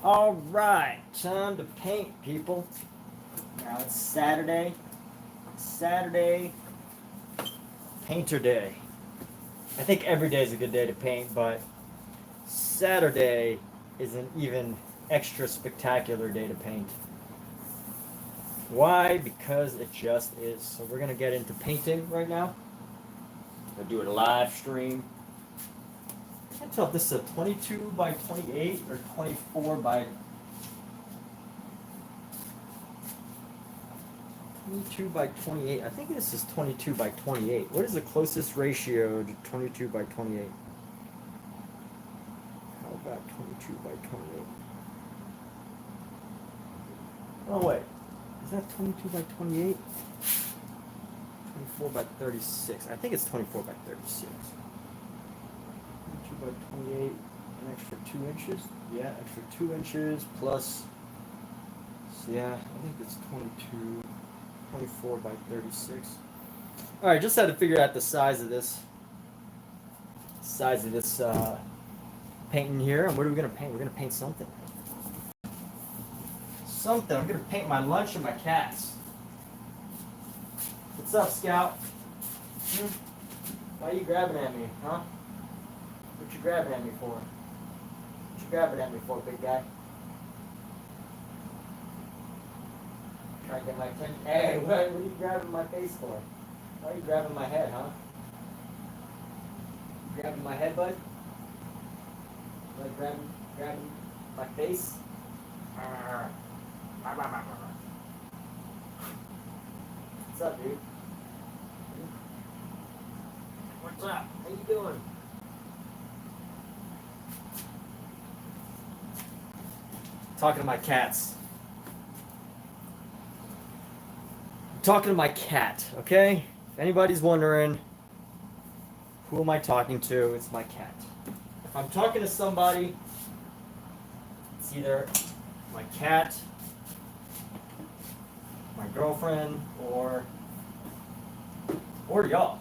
All right, time to paint, people. Now it's Saturday. Saturday, painter day. I think every day is a good day to paint, but Saturday is an even extra spectacular day to paint. Why? Because it just is. So we're gonna get into painting right now. Gonna do it a live stream. I can't tell if this is a 22 by 28 or 24 by 22 by 28. I think this is 22 by 28. What is the closest ratio to 22 by 28? How about 22 by 28? Oh wait, is that 22 by 28? 24 by 36. I think it's 24 by 36. 22 by 28, an extra 2 inches. Yeah, extra 2 inches plus. So yeah, I think it's 22. 24 by 36. All right, just had to figure out the size of this. Painting here. And what are we gonna paint? We're gonna paint something. Something. I'm gonna paint my lunch and my cats. What's up, Scout? Why are you grabbing at me, huh? What you grabbing at me for? What you grabbing at me for, big guy? Trying to get my attention. Hey, what are you grabbing my face for? Why are you grabbing my head, huh? You grabbing my head, bud? Like grabbing my face? What's up, dude? What's up? How you doing? Talking to my cats. Talking to my cat, okay? If anybody's wondering, who am I talking to? It's my cat. If I'm talking to somebody, it's either my cat, my girlfriend, or y'all.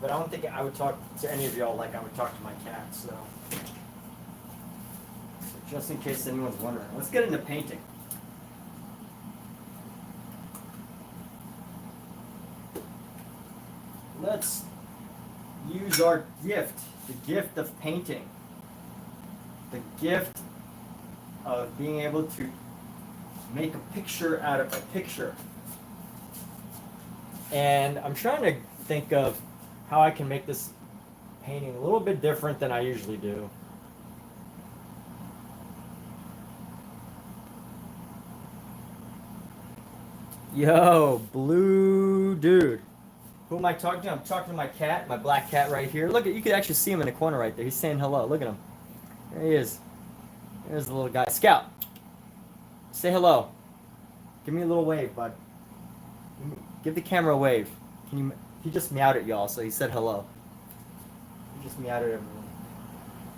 But I don't think I would talk to any of y'all like I would talk to my cat, so just in case anyone's wondering. Let's get into painting. Let's use our gift, the gift of painting, the gift of being able to make a picture out of a picture. And I'm trying to think of how I can make this painting a little bit different than I usually do. Yo, blue dude. Who am I talking to? I'm talking to my cat, my black cat right here. Look at, you can actually see him in the corner right there. He's saying hello. Look at him. There he is. There's the little guy. Scout. Say hello. Give me a little wave, bud. Give the camera a wave. Can you? He just meowed at y'all, so he said hello. He just meowed at everyone.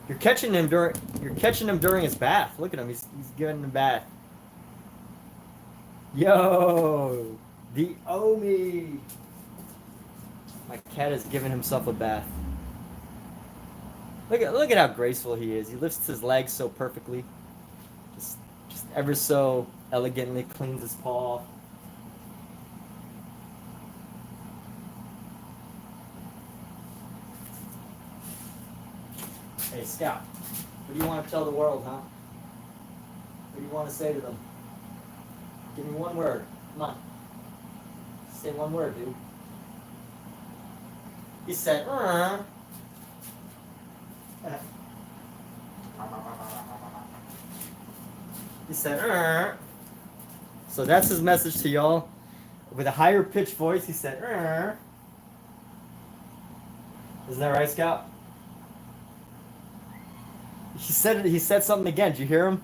You're catching him during his bath. Look at him. He's giving him a bath. Yo, the Omi. My cat is giving himself a bath. Look at how graceful he is. He lifts his legs so perfectly. Just ever so elegantly cleans his paw off. Hey, Scout. What do you want to tell the world, huh? What do you want to say to them? Give me one word. Come on. Say one word, dude. He said, He said, So that's his message to y'all. With a higher pitched voice, he said, Isn't that right, Scout? He said something again. Did you hear him?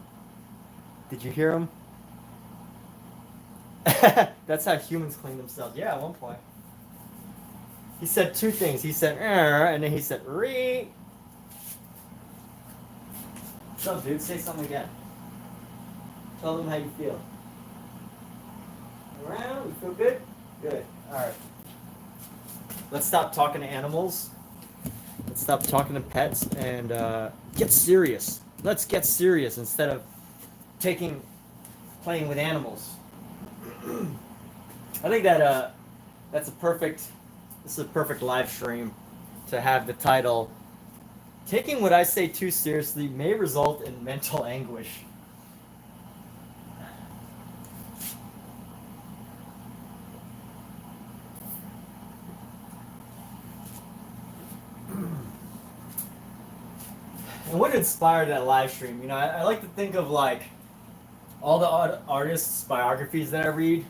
Did you hear him? That's how humans clean themselves. Yeah, at one point. He said two things. He said, and then he said, re. What's up, dude? Say something again. Tell them how you feel. Around? You feel good? Good. All right. Let's stop talking to animals. Let's stop talking to pets and get serious. Let's get serious instead of taking playing with animals. I think that that's a perfect. This is a perfect live stream to have the title. Taking what I say too seriously may result in mental anguish. And what inspired that live stream? You know, I like to think of like all the artists' biographies that I read.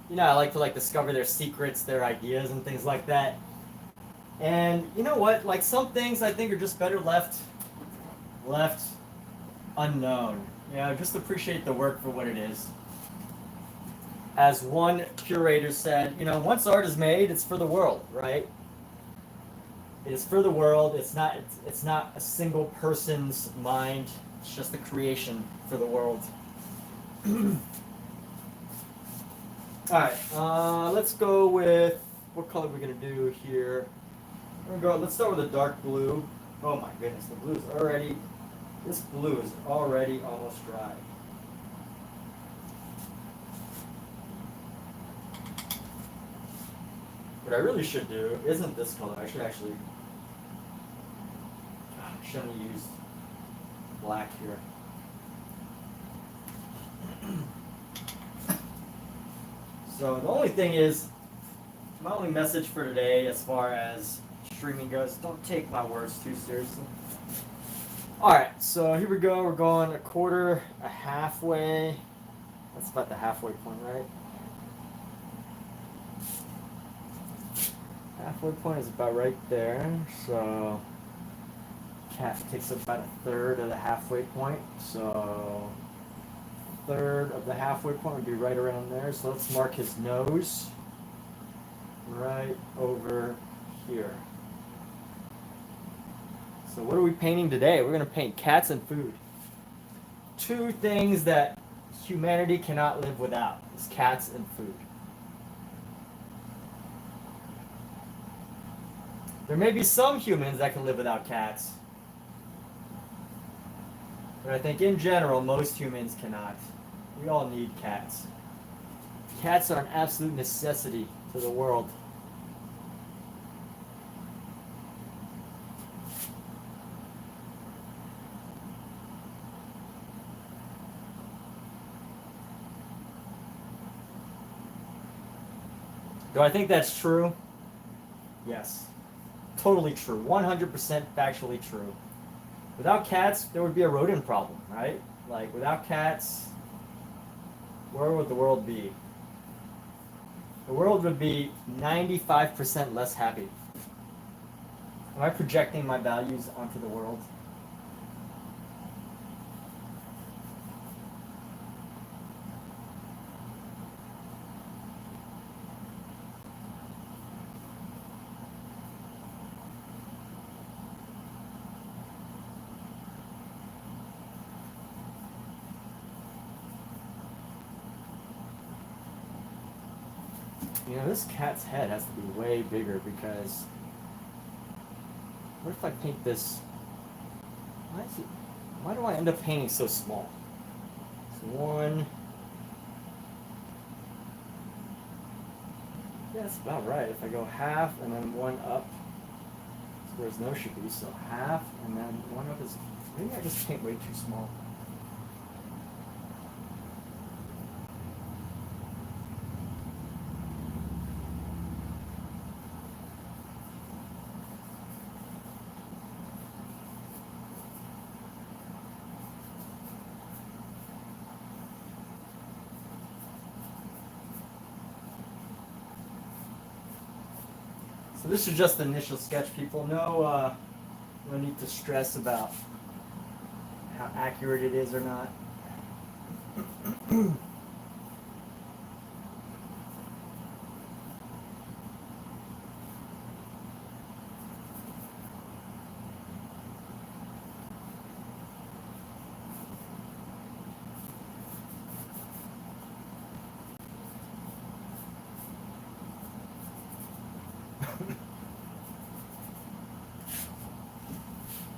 You know, I like to like discover their secrets, their ideas, and things like that. And you know what? Like some things I think are just better left unknown. You know, just appreciate the work for what it is. As one curator said, you know, once art is made, it's for the world, right? It is for the world. It's not a single person's mind. It's just a creation for the world. All right. Let's go with what color we're gonna do here. We're gonna go. Let's start with a dark blue. Oh my goodness, the blue is already. This blue is already almost dry. What I really should do isn't this color. I should actually. I shouldn't have used black here. So the only thing is, my only message for today as far as streaming goes, don't take my words too seriously. Alright, so here we go. We're going a quarter, a halfway. That's about the halfway point, right? Halfway point is about right there. So cat takes about a third of the halfway point. So third of the halfway point would be right around there. So let's mark his nose right over here. So what are we painting today? We're going to paint cats and food. Two things that humanity cannot live without is cats and food. There may be some humans that can live without cats, but I think in general most humans cannot. We all need cats. Cats are an absolute necessity to the world. Do I think that's true? Yes. Totally true. 100% factually true. Without cats, there would be a rodent problem, right? Like, without cats, where would the world be? The world would be 95% less happy. Am I projecting my values onto the world? You know, this cat's head has to be way bigger because what if I paint this? Why do I end up painting so small? So one. Yeah, that's about right. If I go half and then one up, that's where his nose should be. So half and then one up is. Maybe I just paint way too small. So this is just the initial sketch, people. No need to stress about how accurate it is or not.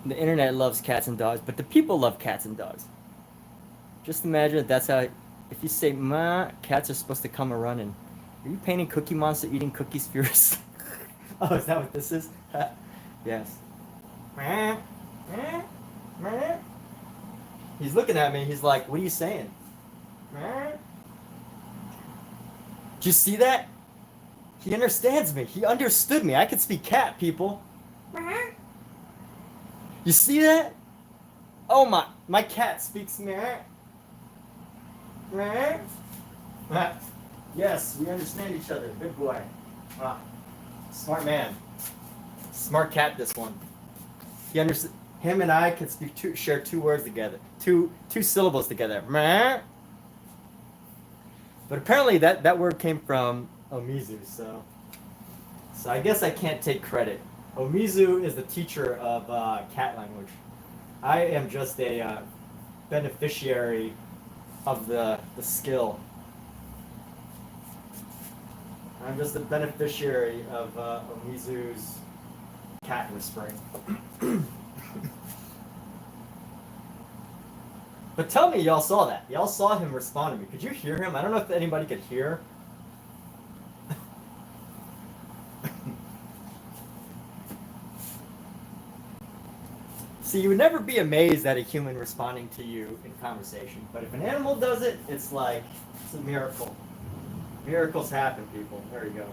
The internet loves cats and dogs, but the people love cats and dogs. Just imagine that's how. If you say "ma," cats are supposed to come a running. Are you painting Cookie Monster eating cookies furiously? Oh, is that what this is? Yes. He's looking at me. He's like, "What are you saying?" Did you see that? He understands me. He understood me. I could speak cat, people. You see that? Oh my cat speaks meh. Meh. Yes, we understand each other. Good boy. Ah, smart man. Smart cat, this one. He understands. Him and I can share two words together. Two syllables together. Meh. But apparently that word came from Omizu, so I guess I can't take credit. Omizu is the teacher of cat language. I am just a beneficiary of the skill. I'm just a beneficiary of Omizu's cat whispering. But tell me y'all saw that. Y'all saw him respond to me. Could you hear him? I don't know if anybody could hear. See, you would never be amazed at a human responding to you in conversation. But if an animal does it, it's like, it's a miracle. Miracles happen, people. There you go.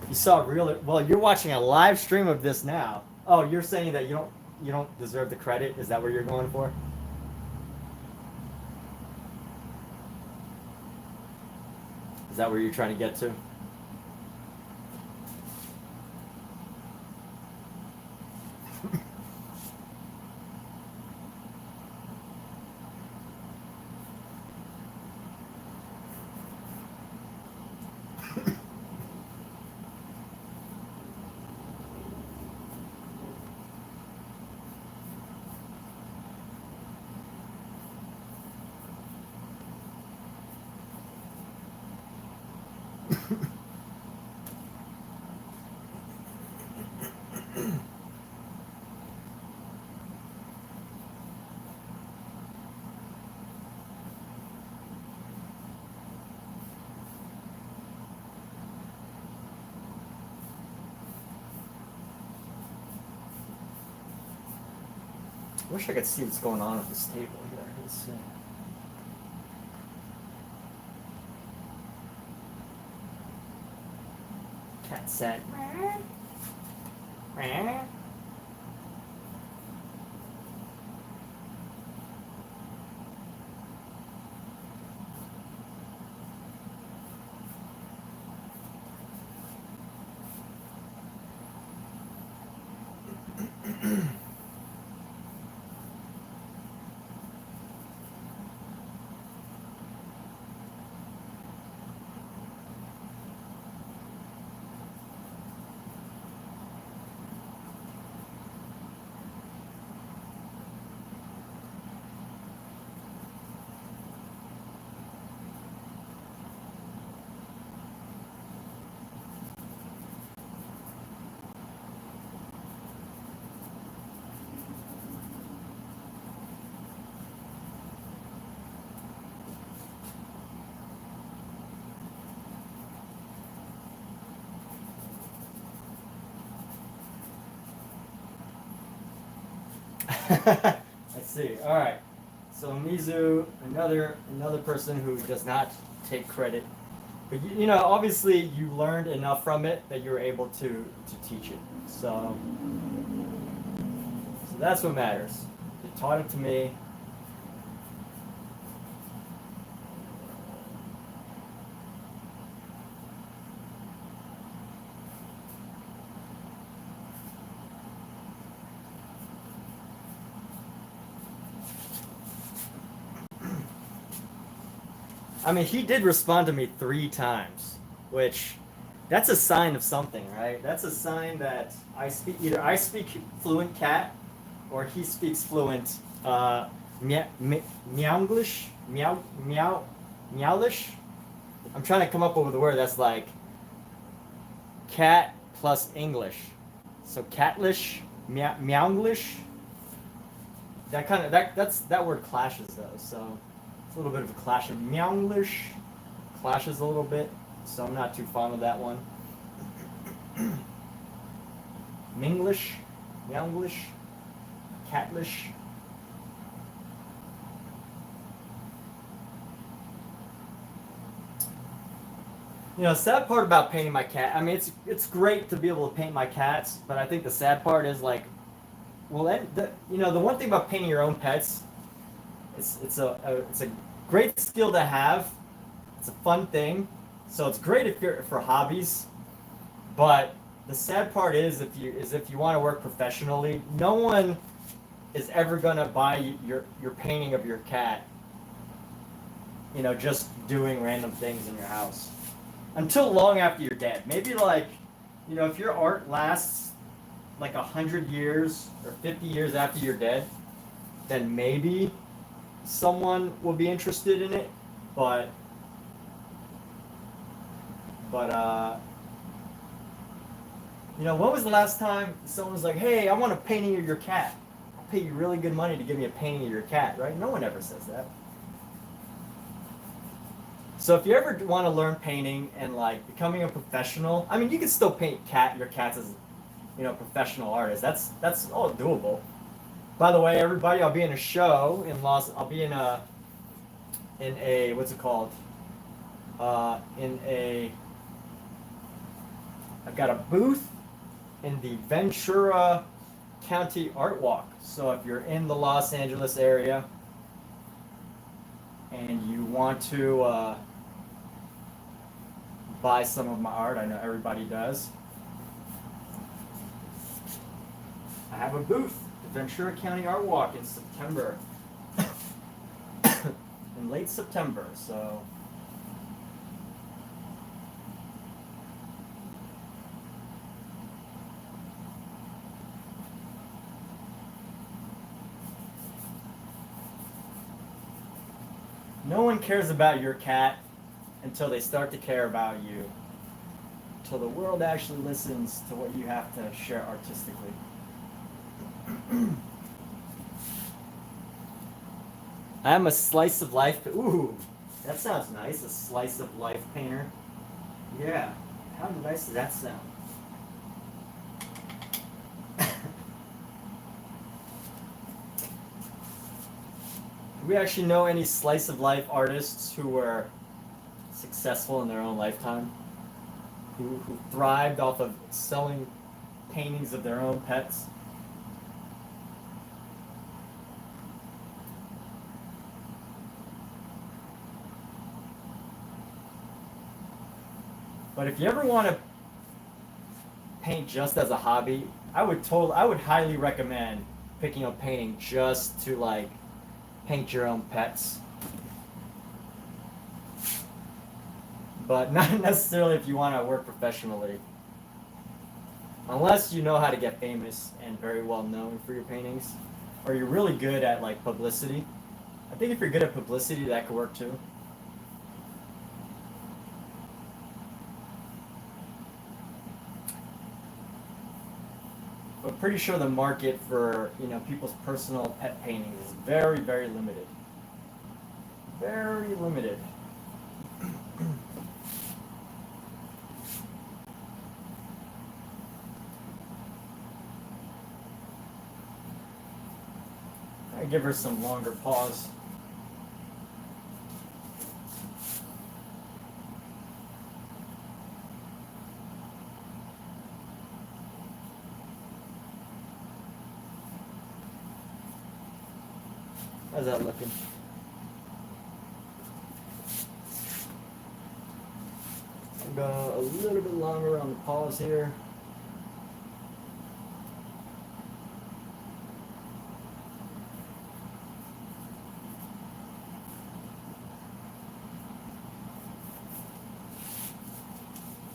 You saw well, you're watching a live stream of this now. Oh, you're saying that you don't deserve the credit? Is that what you're going for? Is that where you're trying to get to? I wish I could see what's going on at this table here. Let's see. Cat said. I see. All right. So Mizu, another person who does not take credit, but you know, obviously you learned enough from it that you were able to teach it. So that's what matters. You taught it to me. I mean, he did respond to me 3 times, which that's a sign of something, right? That's a sign that either I speak fluent cat or he speaks fluent meow English, meow meowlish. I'm trying to come up with a word that's like cat plus English. So catlish, meownglish. That kind of that word clashes though. So it's a little bit of a clash of meownglish. Clashes a little bit. So I'm not too fond of that one. Minglish, meownglish, catlish. You know, sad part about painting my cat. I mean, it's great to be able to paint my cats, but I think the sad part is like, well, you know, the one thing about painting your own pets, it's a great skill to have. It's a fun thing, so it's great if you're for hobbies. But the sad part is if you want to work professionally, no one is ever gonna buy your painting of your cat. You know, just doing random things in your house. Until long after you're dead. Maybe like, you know, if your art lasts like 100 years or 50 years after you're dead, then maybe someone will be interested in it. But you know, when was the last time someone was like, "Hey, I want a painting of your cat. I'll pay you really good money to give me a painting of your cat," right? No one ever says that. So if you ever want to learn painting and like becoming a professional, I mean, you can still paint your cats as, you know, professional artists. That's all doable. By the way, everybody, I'll be in a show in I'll be in a what's it called? I've got a booth in the Ventura County Art Walk. So if you're in the Los Angeles area and you want to buy some of my art, I know everybody does. I have a booth, the Ventura County Art Walk in September, in late September, so. No one cares about your cat until they start to care about you. Until the world actually listens to what you have to share artistically. I am a slice of life. Ooh, that sounds nice. A slice of life painter. Yeah. How nice does that sound? Do we actually know any slice of life artists who were successful in their own lifetime? Who thrived off of selling paintings of their own pets? But if you ever want to paint just as a hobby, I would highly recommend picking up painting just to like paint your own pets. But not necessarily if you want to work professionally. Unless you know how to get famous and very well known for your paintings. Or you're really good at like publicity. I think if you're good at publicity, that could work too. But pretty sure the market for, you know, people's personal pet paintings is very, very limited. Very limited. I give her some longer pause. How's that looking? I'm going a little bit longer on the pause here.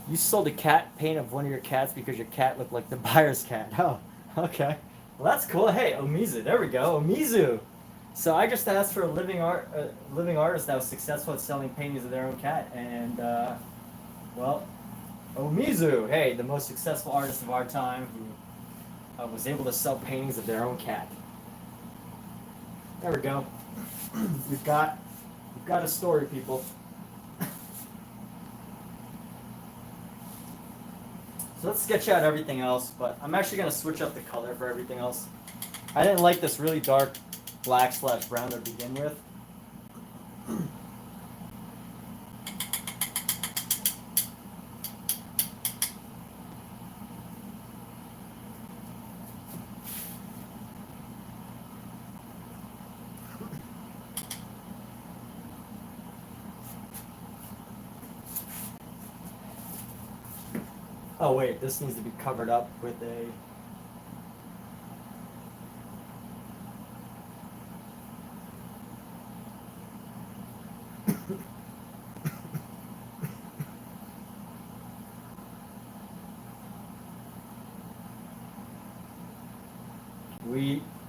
You sold a cat paint of one of your cats because your cat looked like the buyer's cat. Oh, okay. Well, that's cool. Hey, Omizu. There we go. Omizu. So I just asked for a living artist that was successful at selling paintings of their own cat, and well, Omizu, hey, the most successful artist of our time, who was able to sell paintings of their own cat. There we go. we've got we've got a story, people. So let's sketch out everything else, but I'm actually gonna switch up the color for everything else. I didn't like this really dark black/brown to begin with. Oh wait, this needs to be covered up with a...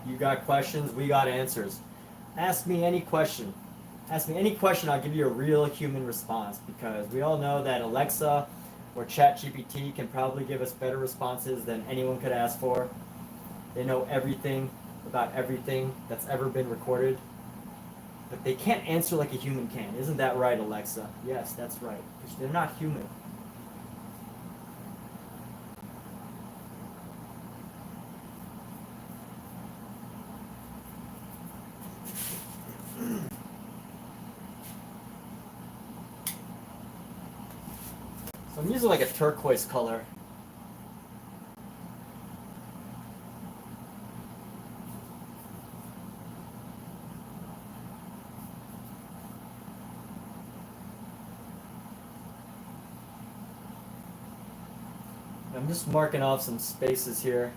You got questions, we got answers. Ask me any question. Ask me any question, I'll give you a real human response, because we all know that Alexa or ChatGPT can probably give us better responses than anyone could ask for. They know everything about everything that's ever been recorded, but they can't answer like a human can. Isn't that right, Alexa? Yes, that's right, because they're not human. So I'm using like a turquoise color. I'm just marking off some spaces here.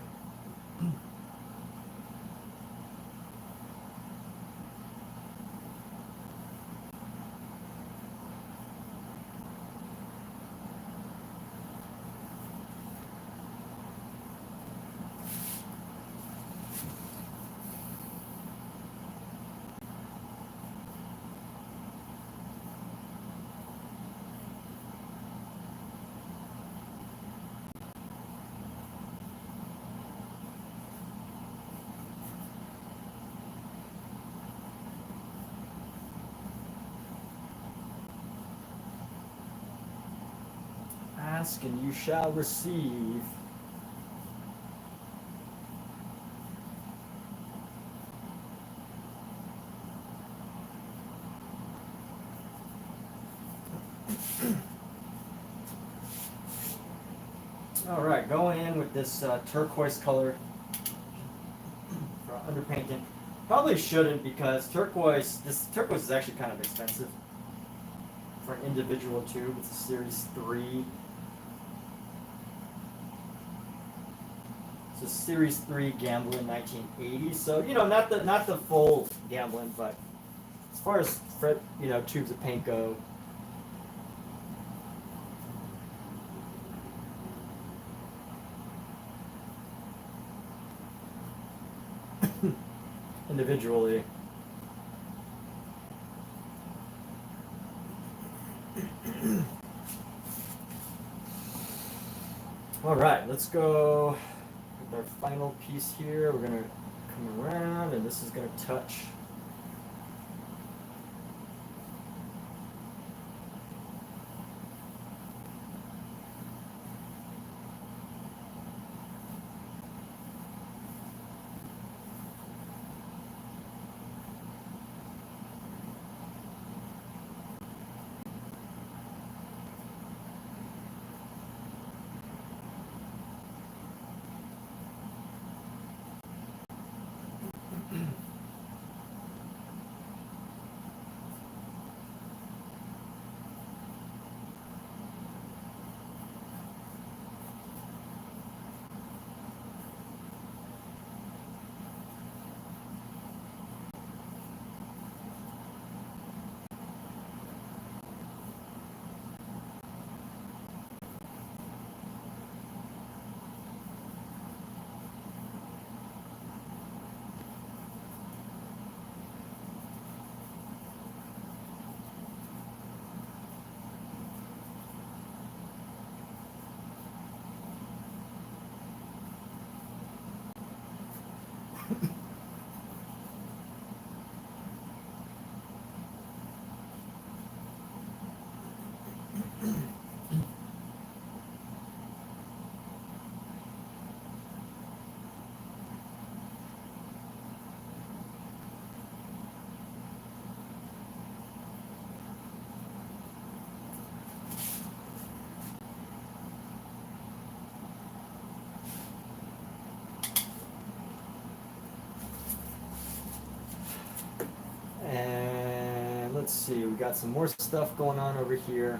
Ask and you shall receive. All right, going in with this turquoise color for underpainting. Probably shouldn't, because this turquoise is actually kind of expensive for an individual tube. It's a Series 3. It's a Series 3 Gamblin 1980. So, not the full Gamblin, but as far as tubes of paint go, individually. All right, let's go with our final piece here. We're gonna come around, and this is gonna touch. let's see, we got some more stuff going on over here.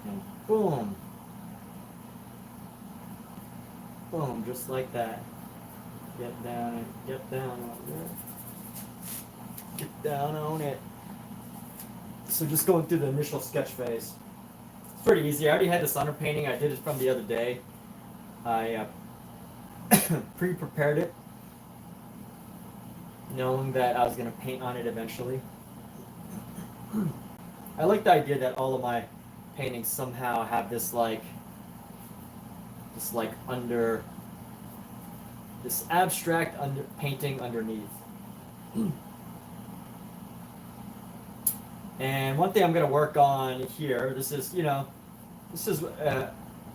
And boom. Boom, just like that. Get down on it. Get down on it. So just going through the initial sketch phase. It's pretty easy. I already had this underpainting. I did it from the other day. I pre-prepared it, knowing that I was going to paint on it eventually. I like the idea that all of my paintings somehow have this abstract painting underneath. And one thing I'm going to work on here, this is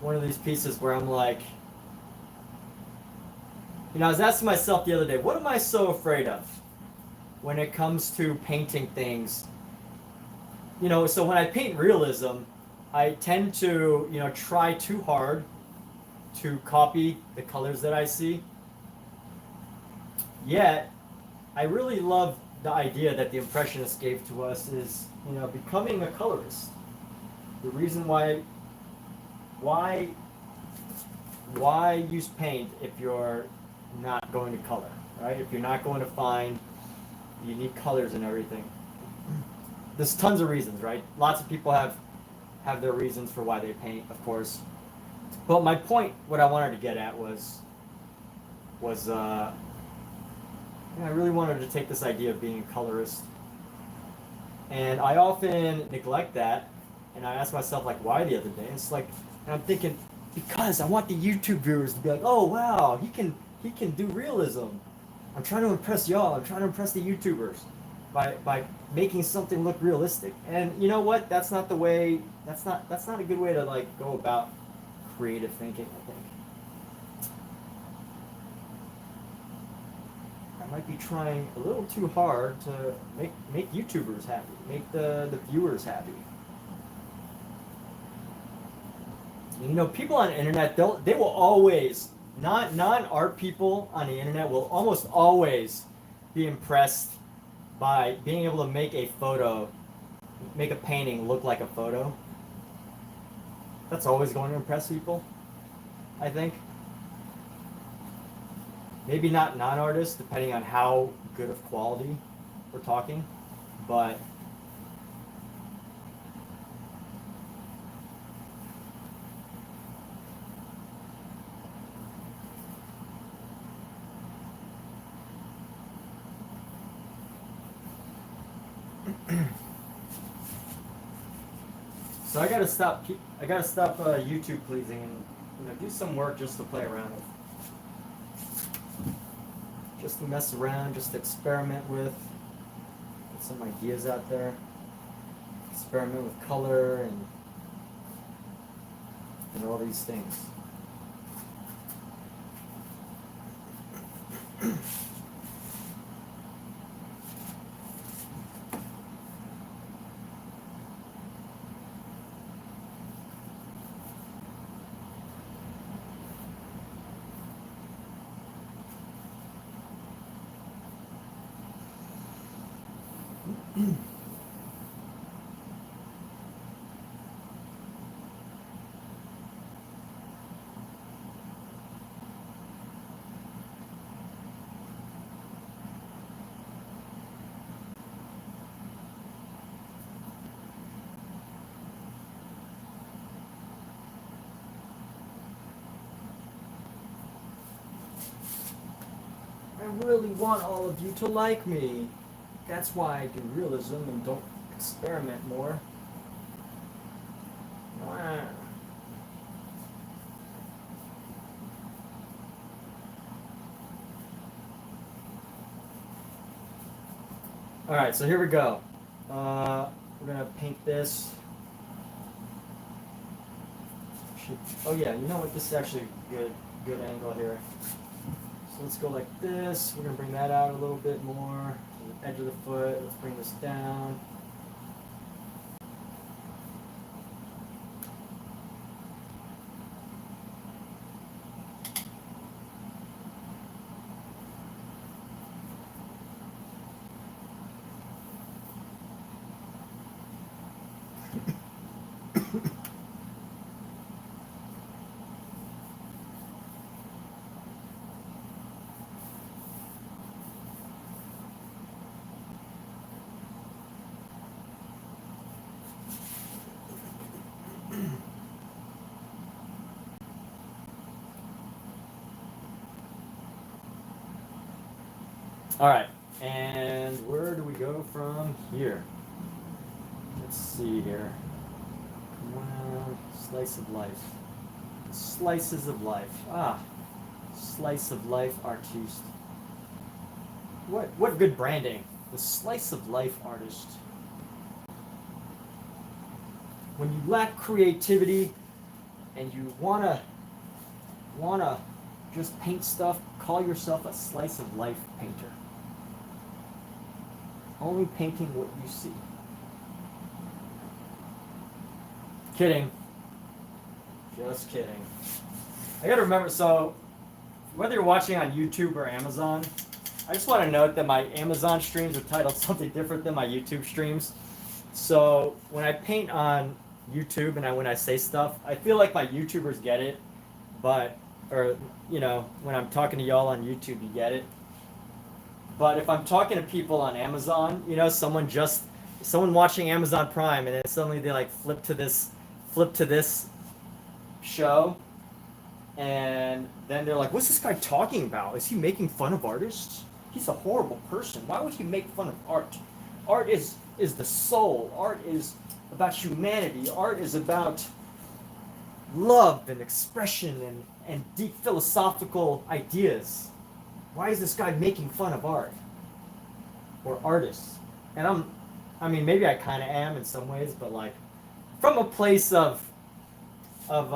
one of these pieces where I'm like, I was asking myself the other day, what am I so afraid of when it comes to painting things? So when I paint realism, I tend to, try too hard to copy the colors that I see. Yet, I really love the idea that the Impressionists gave to us is, becoming a colorist. The reason why use paint if you're not going to color, right? If you're not going to find unique colors and everything. There's tons of reasons, right? Lots of people have their reasons for why they paint, of course. But my point, what I wanted to get at was I really wanted to take this idea of being a colorist. And I often neglect that, and I ask myself, like, why the other day? And it's like, and I'm thinking, because I want the YouTube viewers to be like, oh wow, he can do realism. I'm trying to impress y'all. I'm trying to impress the YouTubers by making something look realistic. And you know what? That's not the way. That's not a good way to go about creative thinking, I think. I might be trying a little too hard to make YouTubers happy, make the viewers happy. People on the internet, they will always, non-art people on the internet will almost always be impressed by being able to make a painting look like a photo. That's always going to impress people, I think. Maybe not non-artists, depending on how good of quality we're talking, but so I gotta stop YouTube pleasing and do some work just to play around with. Just to mess around, just to experiment with. Get some ideas out there. Experiment with color and all these things. I really want all of you to like me. That's why I do realism and don't experiment more. Alright, so here we go. We're gonna paint this. Oh yeah, you know what? This is actually good. good angle here. So let's go like this. We're gonna bring that out a little bit more to the edge of the foot. Let's bring this down. All right, and where do we go from here? Let's see here. Well, slice of life. Slices of life. Ah, slice of life artiste. What good branding? The slice of life artist. When you lack creativity and you wanna just paint stuff, call yourself a slice of life painter. Only painting what you see. Kidding. Just kidding. I gotta remember, so whether you're watching on YouTube or Amazon, I just want to note that my Amazon streams are titled something different than my YouTube streams. So when I paint on YouTube and when I say stuff, I feel like my YouTubers get it, but, or, you know, when I'm talking to y'all on YouTube, you get it. But if I'm talking to people on Amazon, you know, someone watching Amazon Prime, and then suddenly they like flip to this show, and then they're like, "What's this guy talking about? Is he making fun of artists? He's a horrible person. Why would he make fun of art? Art is the soul. Art is about humanity. Art is about love and expression and deep philosophical ideas. Why is this guy making fun of art or artists?" And I mean, maybe I kind of am in some ways, but like from a place of I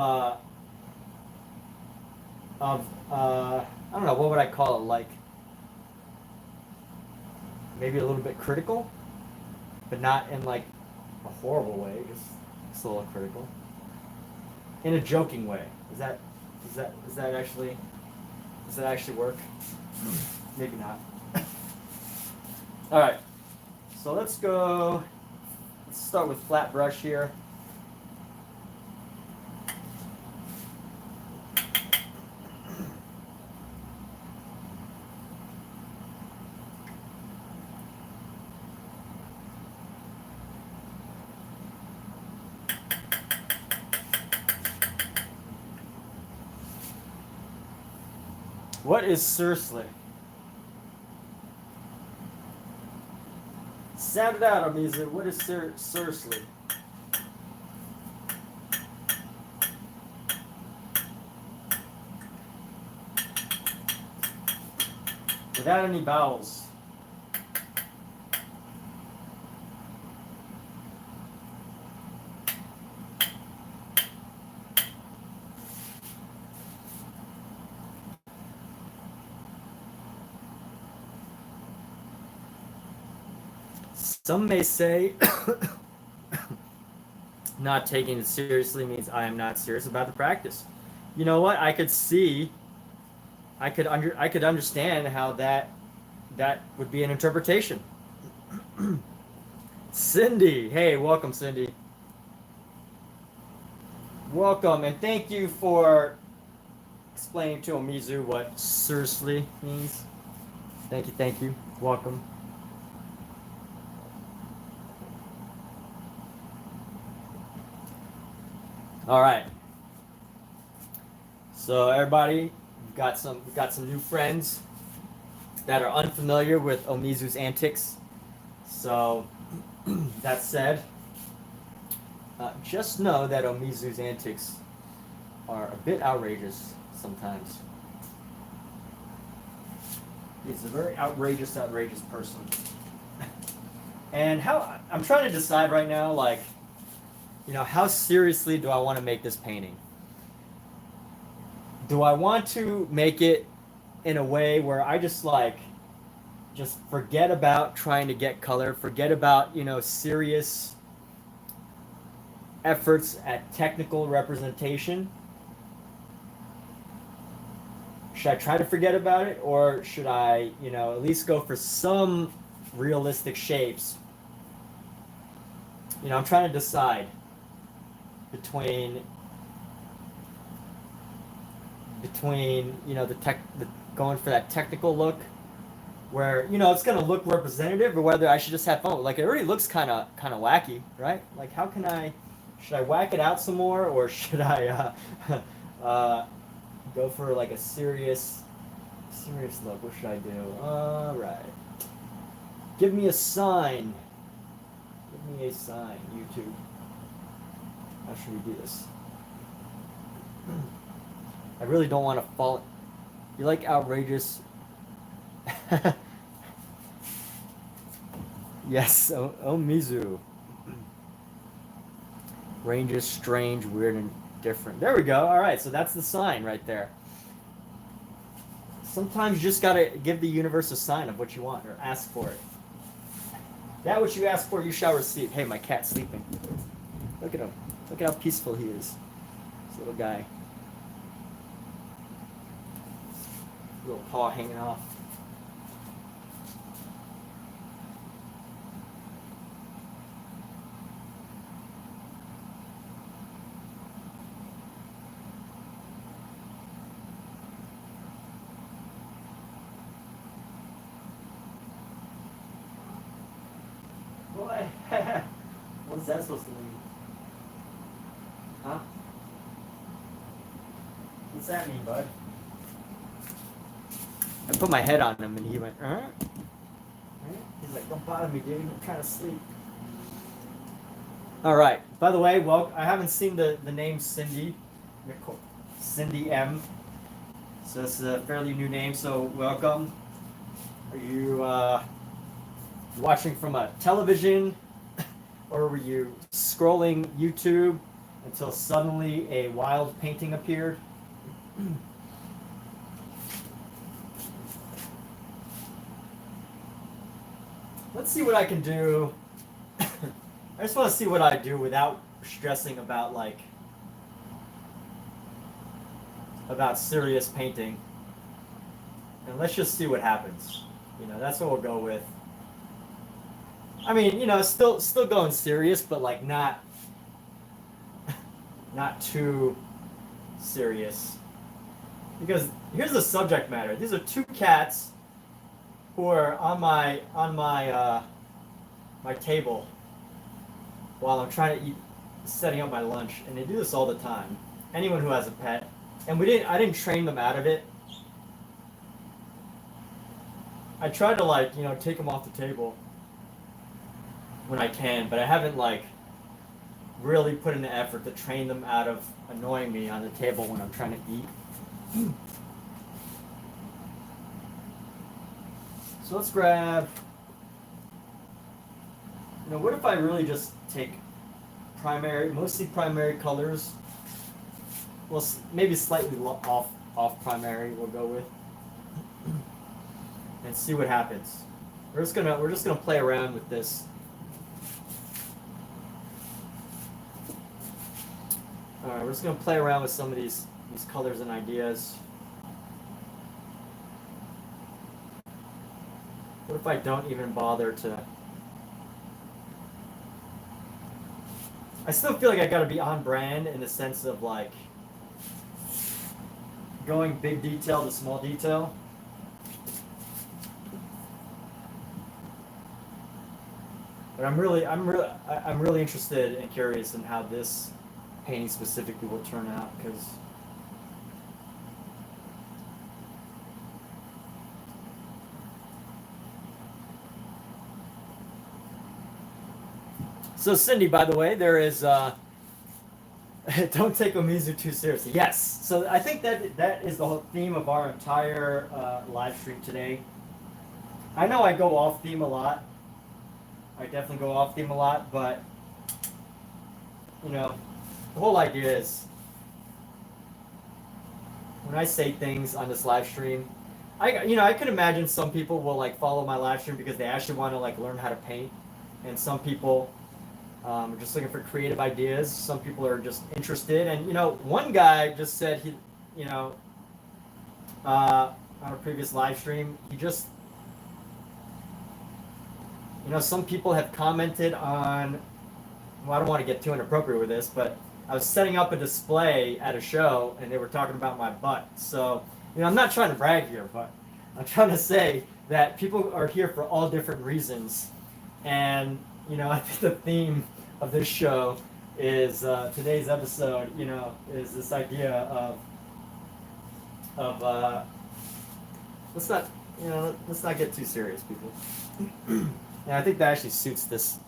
don't know, what would I call it? Like maybe a little bit critical, but not in like a horrible way, just a little critical. In a joking way. Does that actually work? Maybe not. All right, so let's start with flat brush here. What is srsly? Sound it out, Amiza. What is srsly? Without any vowels. Some may say not taking it seriously means I am not serious about the practice. You know what? I could understand how that would be an interpretation. Cindy, hey, welcome, Cindy. Welcome, and thank you for explaining to Omizu what srsly means. Thank you. Welcome. All right. So everybody, we've got some new friends that are unfamiliar with Omizu's antics. So that said, just know that Omizu's antics are a bit outrageous sometimes. He's a very outrageous person. And I'm trying to decide right now, like, you know, how seriously do I want to make this painting? do I want to make it in a way where I just like just forget about trying to get color, forget about, serious efforts at technical representation? Should I try to forget about it, or should I, at least go for some realistic shapes? I'm trying to decide between the going for that technical look where it's gonna look representative, or whether I should just have fun. Like, it already looks kind of wacky, right? Like, should I whack it out some more, or should I go for like a serious look? What should I do? All right, give me a sign. Give me a sign, YouTube. How should we do this? I really don't want to fall. You like outrageous? Yes, Mizu. Range is strange, weird, and different. There we go. All right, so that's the sign right there. Sometimes you just gotta give the universe a sign of what you want, or ask for it. That which you ask for, you shall receive. Hey, my cat's sleeping. Look at him. Look at how peaceful he is. This little guy. Little paw hanging off. Boy, what is that supposed to mean? Huh? What's that mean, bud? I put my head on him and he went, He's like, don't bother me, dude. I'm trying to sleep. All right. By the way, well, I haven't seen the name Cindy. Cindy M. So this is a fairly new name, so welcome. Are you watching from a television, or were you scrolling YouTube until suddenly a wild painting appeared? Let's see what I can do. I just want to see what I do without stressing about about serious painting. And let's just see what happens. That's what we'll go with. I mean, still going serious, but like not too serious. Because here's the subject matter. These are two cats who are on my table while I'm trying to setting up my lunch, and they do this all the time. Anyone who has a pet, and I didn't train them out of it. I try to take them off the table when I can, but I haven't really put in the effort to train them out of annoying me on the table when I'm trying to eat. So let's grab, what if I really just take mostly primary colors? Well, maybe slightly off primary we'll go with, and see what happens. We're just gonna play around with this. All right, we're just gonna play around with some of these colors and ideas. What if I don't even bother to? I still feel like I gotta be on brand in the sense of going big detail to small detail. But I'm really interested and curious in how this painting specifically will turn out, because so Cindy, by the way, there is don't take Omizu too seriously. Yes. So I think that is the whole theme of our entire live stream today. I know I go off theme a lot. I definitely go off theme a lot, but the whole idea is when I say things on this live stream, I could imagine some people will like follow my live stream because they actually want to like learn how to paint, and some people are just looking for creative ideas. Some people are just interested, and one guy just said he, you know, on a previous live stream, he just, some people have commented on. Well, I don't want to get too inappropriate with this, but I was setting up a display at a show, and they were talking about my butt. So, I'm not trying to brag here, but I'm trying to say that people are here for all different reasons. And, I think the theme of this show is today's episode, is this idea of let's not get too serious, people. And I think that actually suits this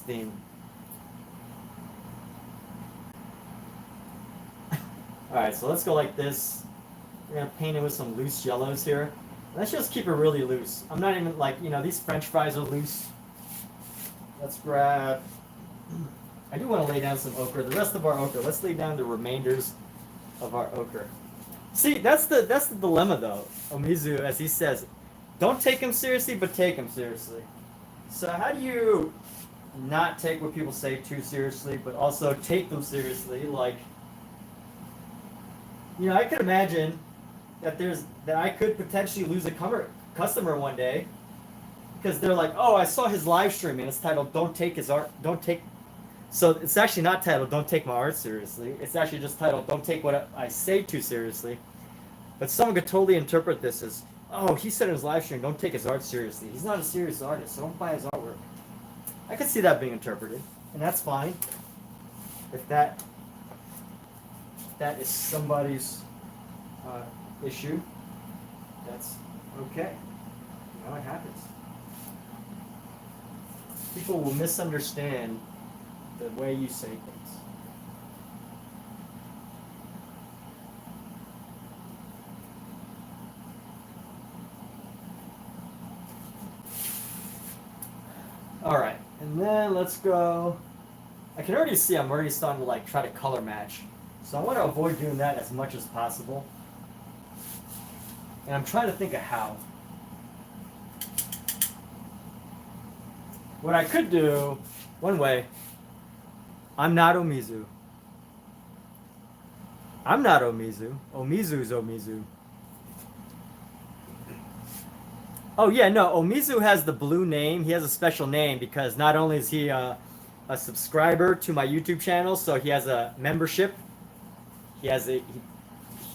theme. Alright, so let's go like this. We're going to paint it with some loose yellows here. Let's just keep it really loose. I'm not even like, these French fries are loose. Let's grab... I do want to lay down some ochre. The rest of our ochre. Let's lay down the remainders of our ochre. See, that's the dilemma though. Omizu, as he says, don't take him seriously, but take him seriously. So how do you not take what people say too seriously, but also take them seriously? Like, I could imagine that I could potentially lose a customer one day because they're like, oh, I saw his live stream and it's titled "Don't Take His Art." So it's actually not titled "Don't Take My Art Seriously." It's actually just titled "Don't Take What I Say Too Seriously." But someone could totally interpret this as, oh, he said in his live stream, "Don't take his art seriously. He's not a serious artist, so don't buy his artwork." I could see that being interpreted, and that's fine. If that is somebody's issue, that's okay. It happens. People will misunderstand the way you say things. All right, and then let's go. I can already see I'm already starting to like try to color match. So I want to avoid doing that as much as possible. And I'm trying to think of how. What I could do, one way, I'm not Omizu. I'm not Omizu. Omizu's Omizu. Oh yeah, no, Omizu has the blue name. He has a special name because not only is he a subscriber to my YouTube channel, so he has a membership.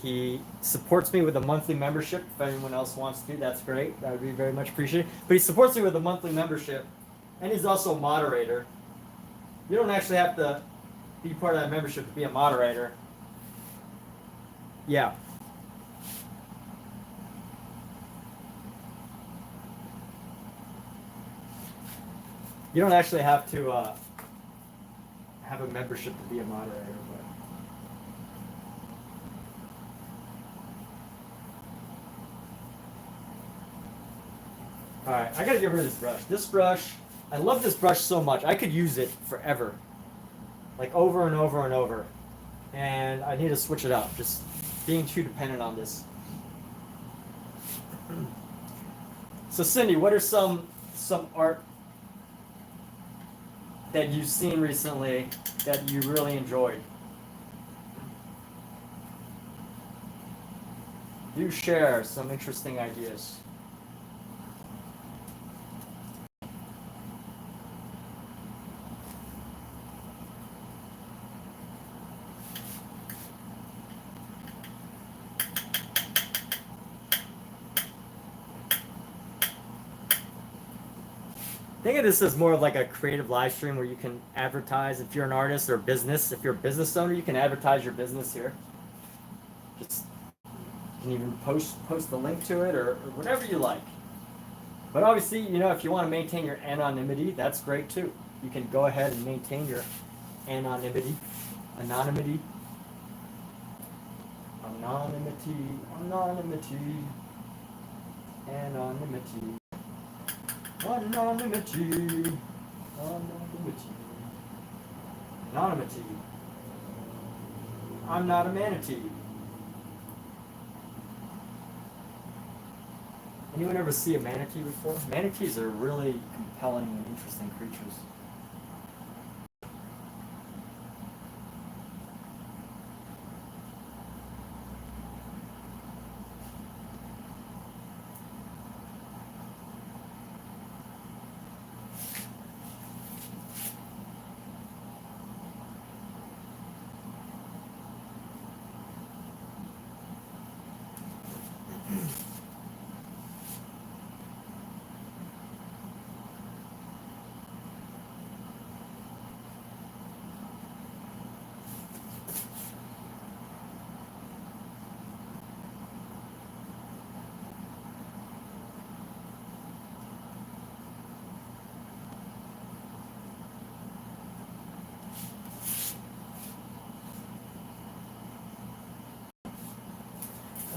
He supports me with a monthly membership. If anyone else wants to, that's great. That would be very much appreciated. But he supports me with a monthly membership, and he's also a moderator. You don't actually have to be part of that membership to be a moderator. Yeah. You don't actually have to have a membership to be a moderator. Alright, I gotta get rid of this brush. This brush, I love this brush so much. I could use it forever. Like over and over and over. And I need to switch it up. Just being too dependent on this. So Cindy, what are some art that you've seen recently that you really enjoyed? Do share some interesting ideas. Think of this as more of like a creative live stream where you can advertise if you're an artist or a business. If you're a business owner, you can advertise your business here. Just you can even post the link to it or whatever you like. But obviously, if you want to maintain your anonymity, that's great too. You can go ahead and maintain your anonymity. Anonymity. Anonymity. I'm not a manatee. Anyone ever see a manatee before? Manatees are really compelling and interesting creatures.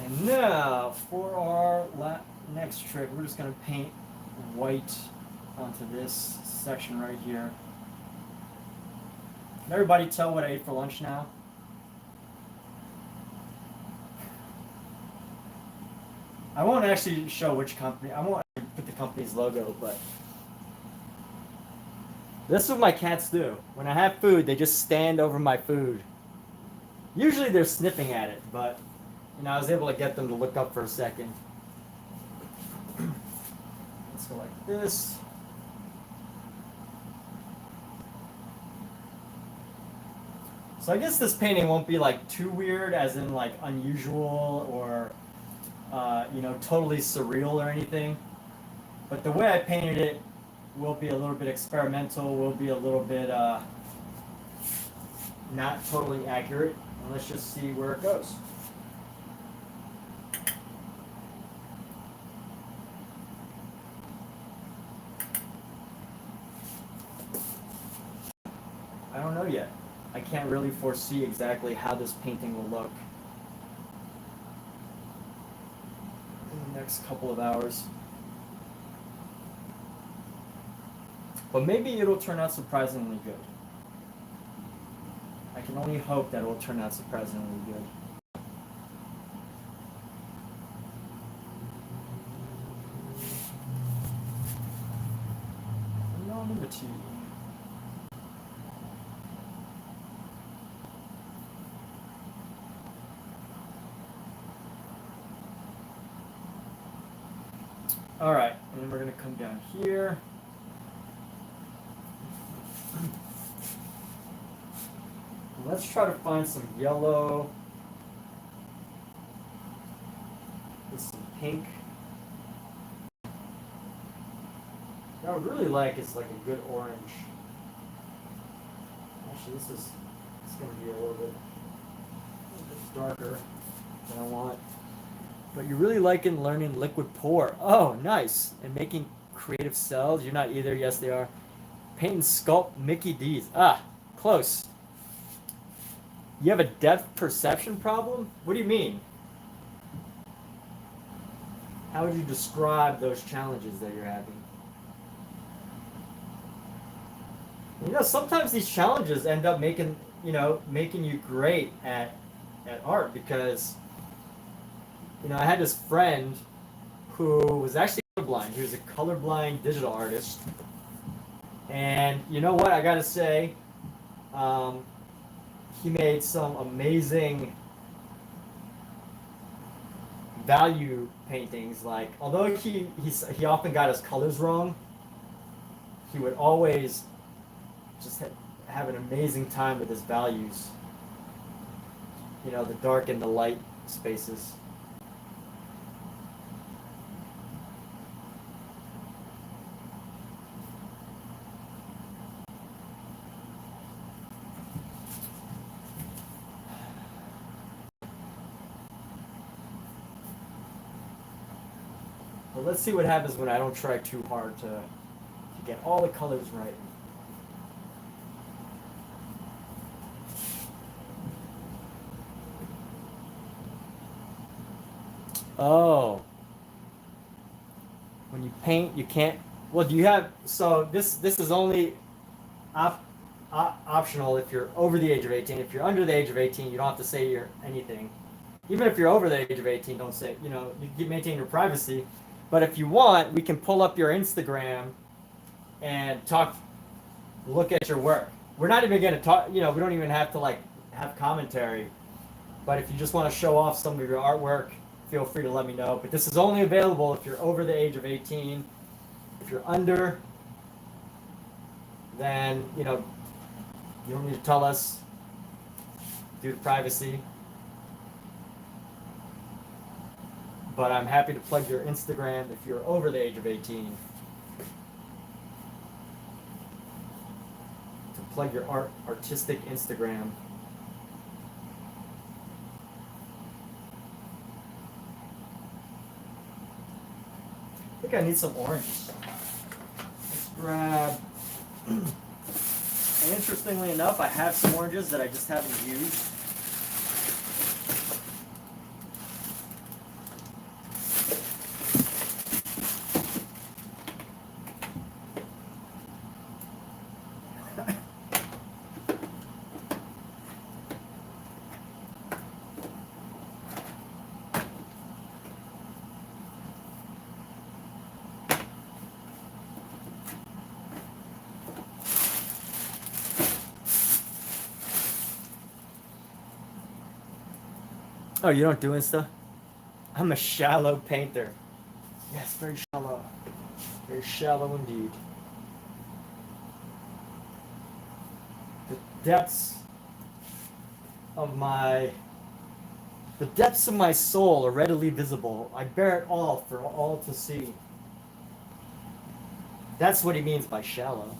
And now, for our next trick, we're just going to paint white onto this section right here. Can everybody tell what I ate for lunch now? I won't actually show which company. I won't put the company's logo, but this is what my cats do. When I have food, they just stand over my food. Usually they're sniffing at it, but I was able to get them to look up for a second. Let's go like this. So I guess this painting won't be like too weird, as in like unusual or totally surreal or anything. But the way I painted it will be a little bit experimental, will be a little bit not totally accurate. And let's just see where it goes. I don't know yet. I can't really foresee exactly how this painting will look in the next couple of hours. But maybe it'll turn out surprisingly good. I can only hope that it will turn out surprisingly good. Anonymity. All right, and then we're going to come down here. Let's try to find some yellow with some pink. What I would really like is like a good orange. Actually, this is going to be a little bit darker than I want. But you're really liking learning liquid pour. Oh, nice. And making creative cells. You're not either. Yes, they are. Paint and sculpt Mickey D's. Ah, close. You have a depth perception problem? What do you mean? How would you describe those challenges that you're having? Sometimes these challenges end up making you great at art, because I had this friend who was actually colorblind. He was a colorblind digital artist. And you know what? I gotta say, he made some amazing value paintings. Like, although he often got his colors wrong, he would always just have an amazing time with his values. The dark and the light spaces. But let's see what happens when I don't try too hard to get all the colors right. Oh. When you paint, you can't. Well, do you have? So this is only optional if you're over the age of 18. If you're under the age of 18, you don't have to say anything. Even if you're over the age of 18, don't say. You maintain your privacy. But if you want, we can pull up your Instagram and talk, look at your work. We're not even going to talk, we don't even have to like have commentary. But if you just want to show off some of your artwork, feel free to let me know. But this is only available if you're over the age of 18. If you're under, then, you don't need to tell us due to privacy. But I'm happy to plug your Instagram if you're over the age of 18. To plug your artistic Instagram. I think I need some oranges. Let's grab. And interestingly enough, I have some oranges that I just haven't used. Oh, you don't do Insta? I'm a shallow painter. Yes, very shallow. Very shallow indeed. The depths of my soul are readily visible. I bear it all for all to see. That's what he means by shallow.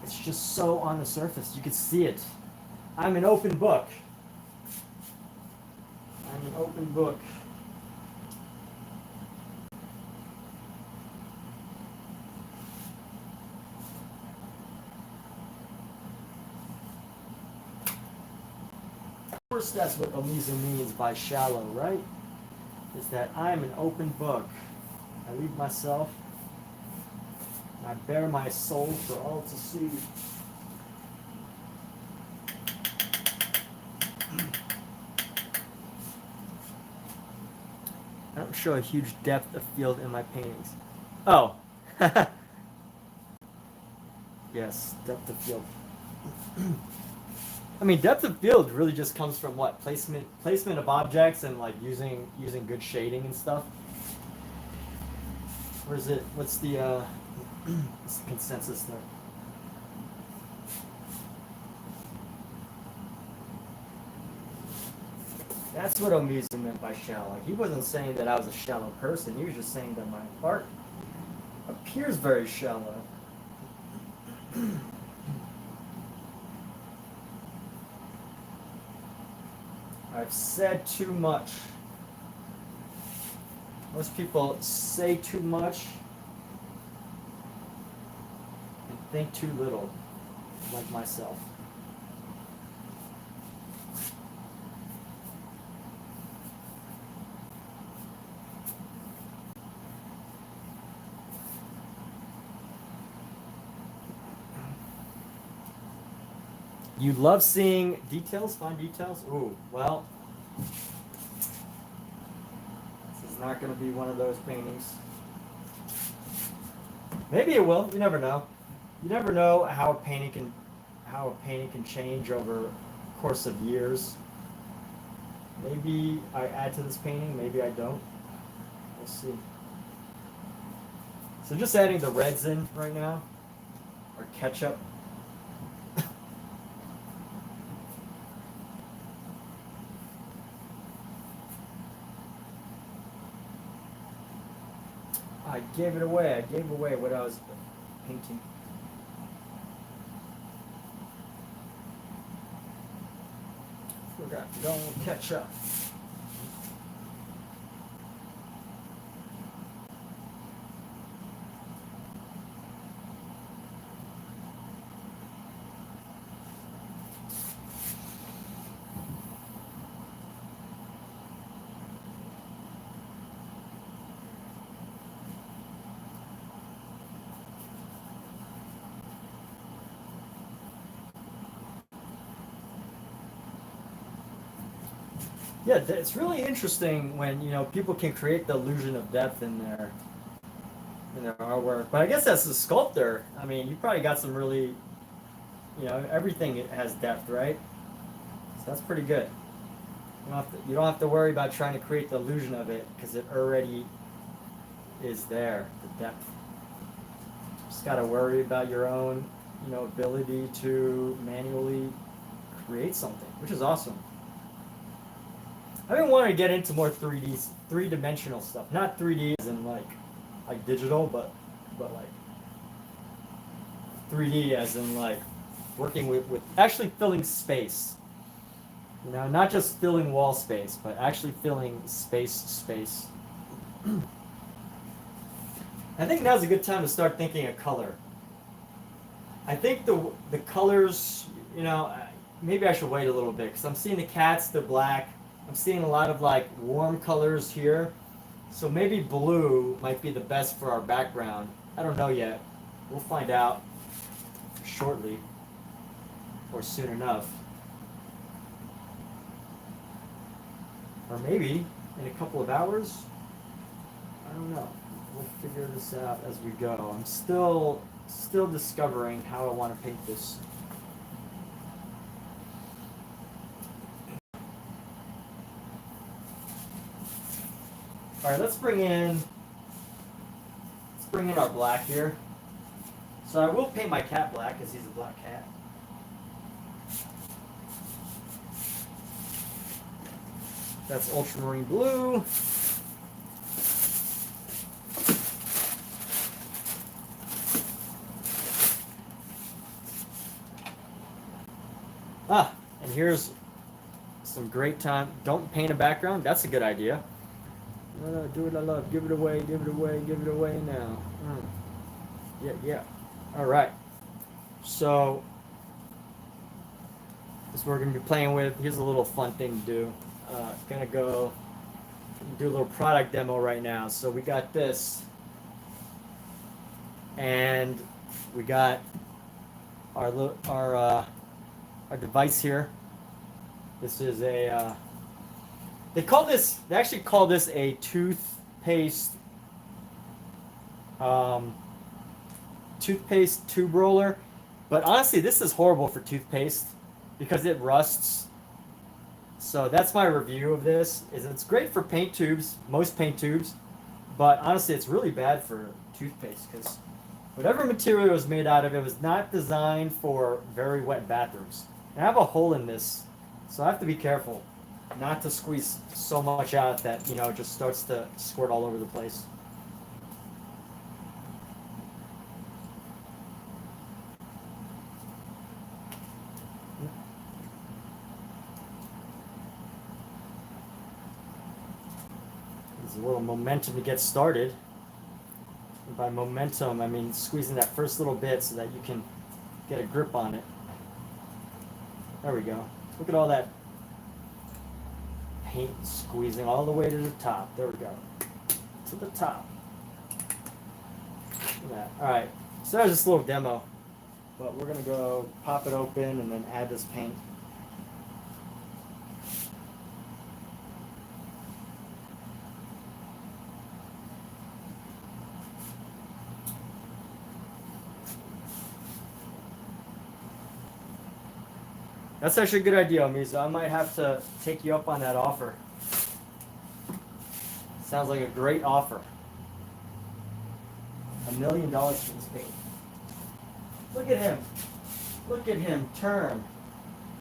It's just so on the surface. You can see it. I'm an open book. I'm an open book. Of course, that's what Elisa means by shallow, right? Is that I'm an open book. I leave myself. I bear my soul for all to see. I don't show a huge depth of field in my paintings. Oh. Yes, depth of field. I mean, depth of field really just comes from what? Placement of objects and like using good shading and stuff. Or is it, what's the consensus there? That's what Omizu meant by shallow. He wasn't saying that I was a shallow person. He was just saying that my art appears very shallow. I've said too much. Most people say too much and think too little, like myself. You love seeing details, fine details? Ooh, well, this is not going to be one of those paintings. Maybe it will. You never know. You never know how a painting can change over the course of years. Maybe I add to this painting, maybe I don't. We'll see. So just adding the reds in right now, or ketchup. I gave it away. I gave away what I was painting. Forgot. Don't catch up. Yeah, it's really interesting when people can create the illusion of depth in their artwork. But I guess as a sculptor, I mean, you probably got some really, everything has depth, right? So that's pretty good. You don't have to worry about trying to create the illusion of it because it already is there, the depth. Just got to worry about your own, ability to manually create something, which is awesome. I've been wanting to get into more 3D, three-dimensional stuff. Not 3D as in like digital, but like 3D as in like working with actually filling space. Not just filling wall space, but actually filling space. I think now's a good time to start thinking of color. I think the colors, maybe I should wait a little bit because I'm seeing the cats, they're black. I'm seeing a lot of like warm colors here. So maybe blue might be the best for our background. I don't know yet. We'll find out shortly or soon enough. Or maybe in a couple of hours. I don't know. We'll figure this out as we go. I'm still discovering how I want to paint this. All right, let's bring in our black here. So I will paint my cat black because he's a black cat. That's ultramarine blue. And here's some great time. Don't paint a background. That's a good idea. No, do what I love. Give it away, give it away, give it away now. Yeah. All right. So, this is what we're going to be playing with. Here's a little fun thing to do. Gonna go do a little product demo right now. So we got this. And we got our device here. This is a they actually call this a toothpaste tube roller, but honestly this is horrible for toothpaste because it rusts. So that's my review of this. It's great for paint tubes, most paint tubes, but honestly it's really bad for toothpaste because whatever material it was made out of, it was not designed for very wet bathrooms. And I have a hole in this, so I have to be careful not to squeeze so much out that, it just starts to squirt all over the place. There's a little momentum to get started. And by momentum, I mean squeezing that first little bit so that you can get a grip on it. There we go. Look at all that paint squeezing all the way to the top. There we go. To the top. Look at that. Alright, so that was just a little demo. But we're going to go pop it open and then add this paint. That's actually a good idea, Miza. I might have to take you up on that offer. Sounds like a great offer. $1 million for this paint. Look at him. Look at him turn.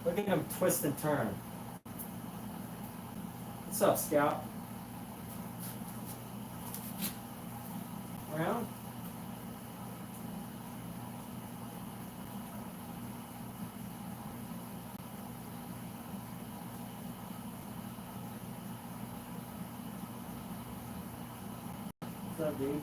Look at him twist and turn. What's up, Scout? Around? What's up, dude?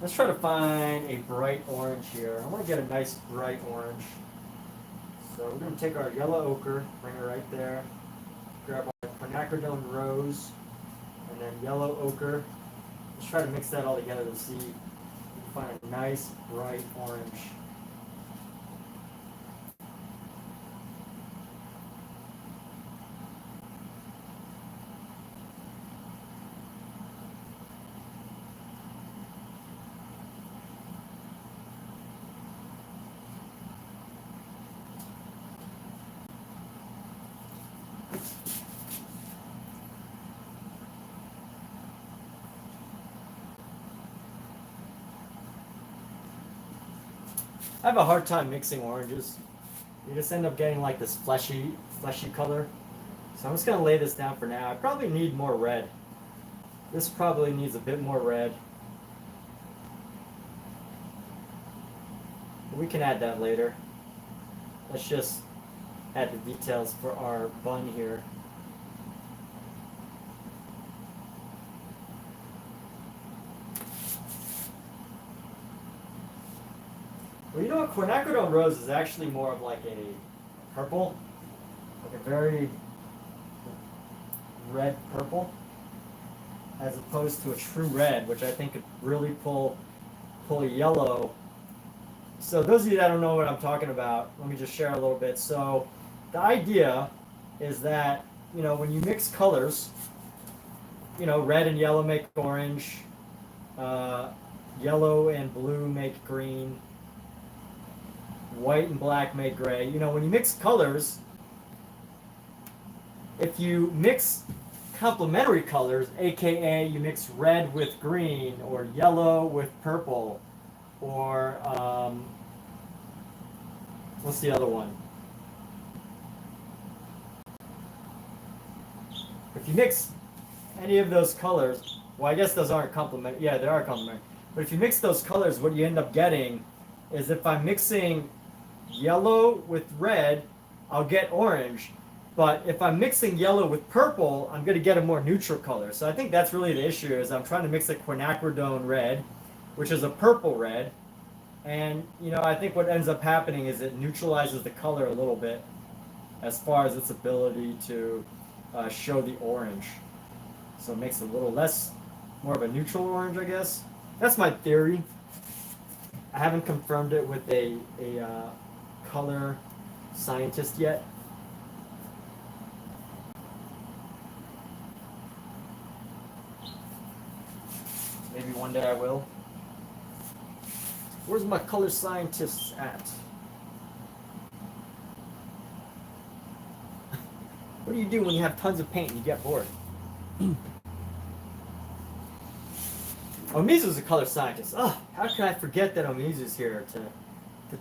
Let's try to find a bright orange here. I want to get a nice bright orange. So we're going to take our yellow ochre, bring it right there. Grab our quinacridone rose, and then yellow ochre. Let's try to mix that all together to see if we can find a nice bright orange. I have a hard time mixing oranges. You just end up getting like this fleshy color. So I'm just going to lay this down for now. I probably need more red. This probably needs a bit more red. We can add that later. Let's just add the details for our bun here. Well, you know what? Quinacridone rose is actually more of like a purple, like a very red purple, as opposed to a true red, which I think could really pull a yellow. So those of you that don't know what I'm talking about, let me just share a little bit. So the idea is that, you know, when you mix colors, you know, red and yellow make orange, yellow and blue make green, white and black make gray. You know, when you mix colors, if you mix complementary colors, aka you mix red with green or yellow with purple, or what's the other one? If you mix any of those colors, well, I guess those aren't complementary. Yeah, they are complementary. But if you mix those colors, what you end up getting is, if I'm mixing yellow with red, I'll get orange. But if I'm mixing yellow with purple, I'm going to get a more neutral color. So I think that's really the issue, is I'm trying to mix a quinacridone red, which is a purple red. And, you know, I think what ends up happening is it neutralizes the color a little bit as far as its ability to show the orange. So it makes it a little less, more of a neutral orange, I guess. That's my theory. I haven't confirmed it with a color scientist yet. Maybe one day I will. Where's my color scientists at? What do you do when you have tons of paint and you get bored? Omizu's a color scientist. Oh, how could I forget that Omizu's here to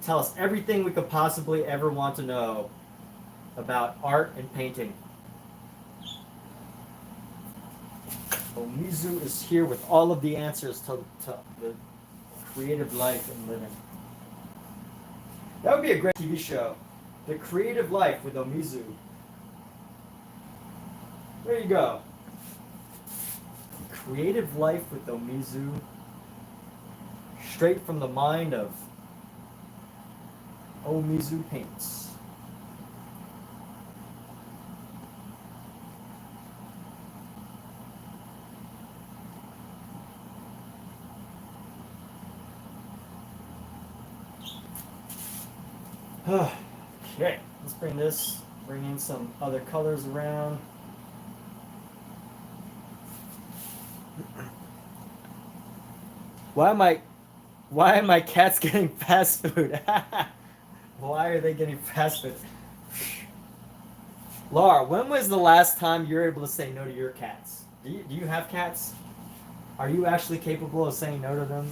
tell us everything we could possibly ever want to know about art and painting. Omizu is here with all of the answers to the creative life and living. That would be a great TV show. The Creative Life with Omizu. There you go. Creative Life with Omizu. Straight from the mind of Omizu Paints. Okay, let's bring in some other colors around. Why am my cats getting fast food? Why are they getting fast food? Laura, when was the last time you were able to say no to your cats? Do you have cats? Are you actually capable of saying no to them?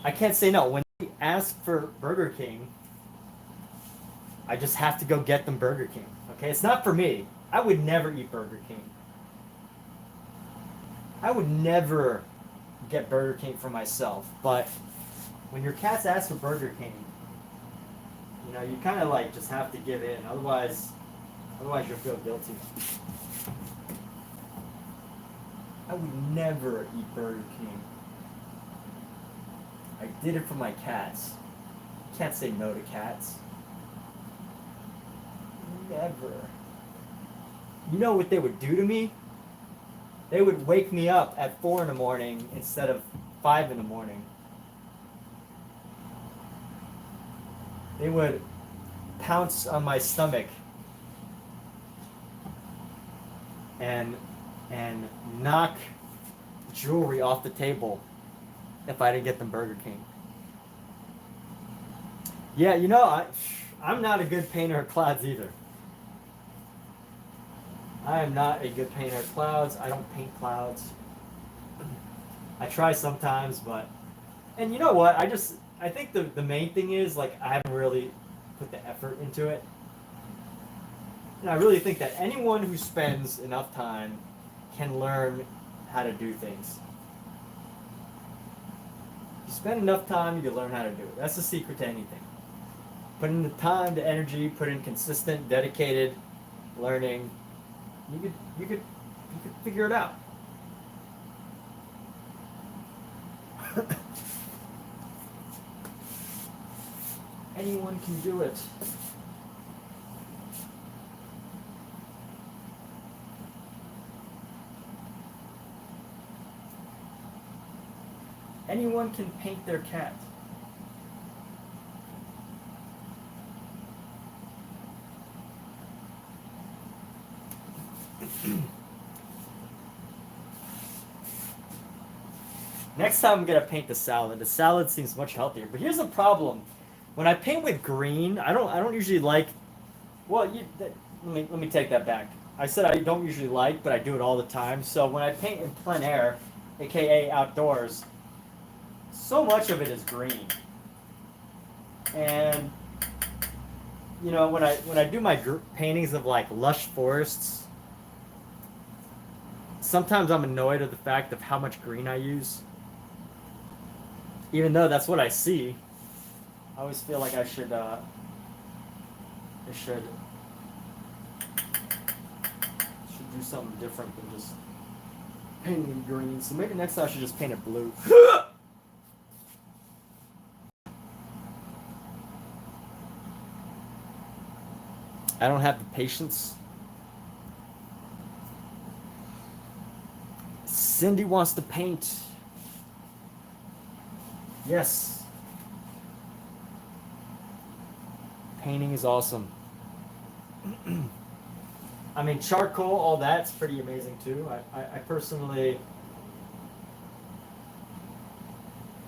I can't say no. When they ask for Burger King, I just have to go get them Burger King. Okay, it's not for me. I would never eat Burger King. I would never get Burger King for myself. But when your cats ask for Burger King, you know, you kind of like just have to give in. Otherwise you'll feel guilty. I would never eat Burger King. I did it for my cats. Can't say no to cats. Never. You know what they would do to me? They would wake me up at 4 in the morning instead of 5 in the morning. They would pounce on my stomach and knock jewelry off the table if I didn't get them Burger King. Yeah, you know, I'm not a good painter of clouds either. I am not a good painter of clouds. I don't paint clouds. I try sometimes, but... And you know what? I think the main thing is, like, I haven't really put the effort into it. And I really think that anyone who spends enough time can learn how to do things. If you spend enough time, you can learn how to do it. That's the secret to anything. Put in the time, the energy, put in consistent, dedicated learning. You could figure it out. Anyone can do it. Anyone can paint their cat. Next time I'm gonna paint the salad. The salad seems much healthier. But here's the problem: when I paint with green, I don't usually like. Well, let me take that back. I said I don't usually like, but I do it all the time. So when I paint in plein air, aka outdoors, so much of it is green. And you know, when I do my paintings of like lush forests, sometimes I'm annoyed at the fact of how much green I use. Even though that's what I see, I always feel like I should do something different than just painting green. So maybe next time I should just paint it blue. I don't have the patience. Cindy wants to paint. Yes. Painting is awesome. I mean, charcoal, all that's pretty amazing too. I personally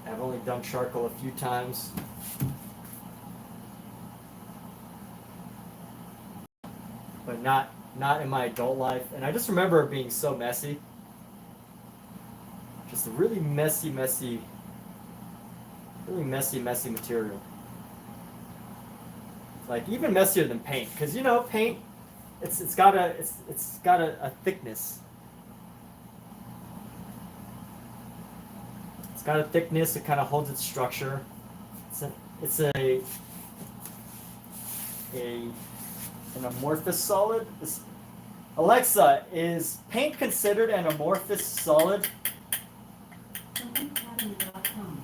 have only done charcoal a few times. But not in my adult life. And I just remember it being so messy. Just a really messy material. Like even messier than paint, because you know paint, it's got a thickness. It's got a thickness. It kind of holds its structure. It's an amorphous solid. Alexa, is paint considered an amorphous solid? Academy.com.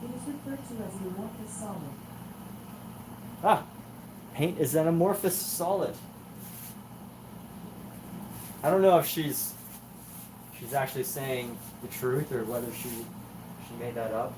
It is referred to as an amorphous solid. Ah, paint is an amorphous solid. I don't know if she's actually saying the truth or whether she made that up.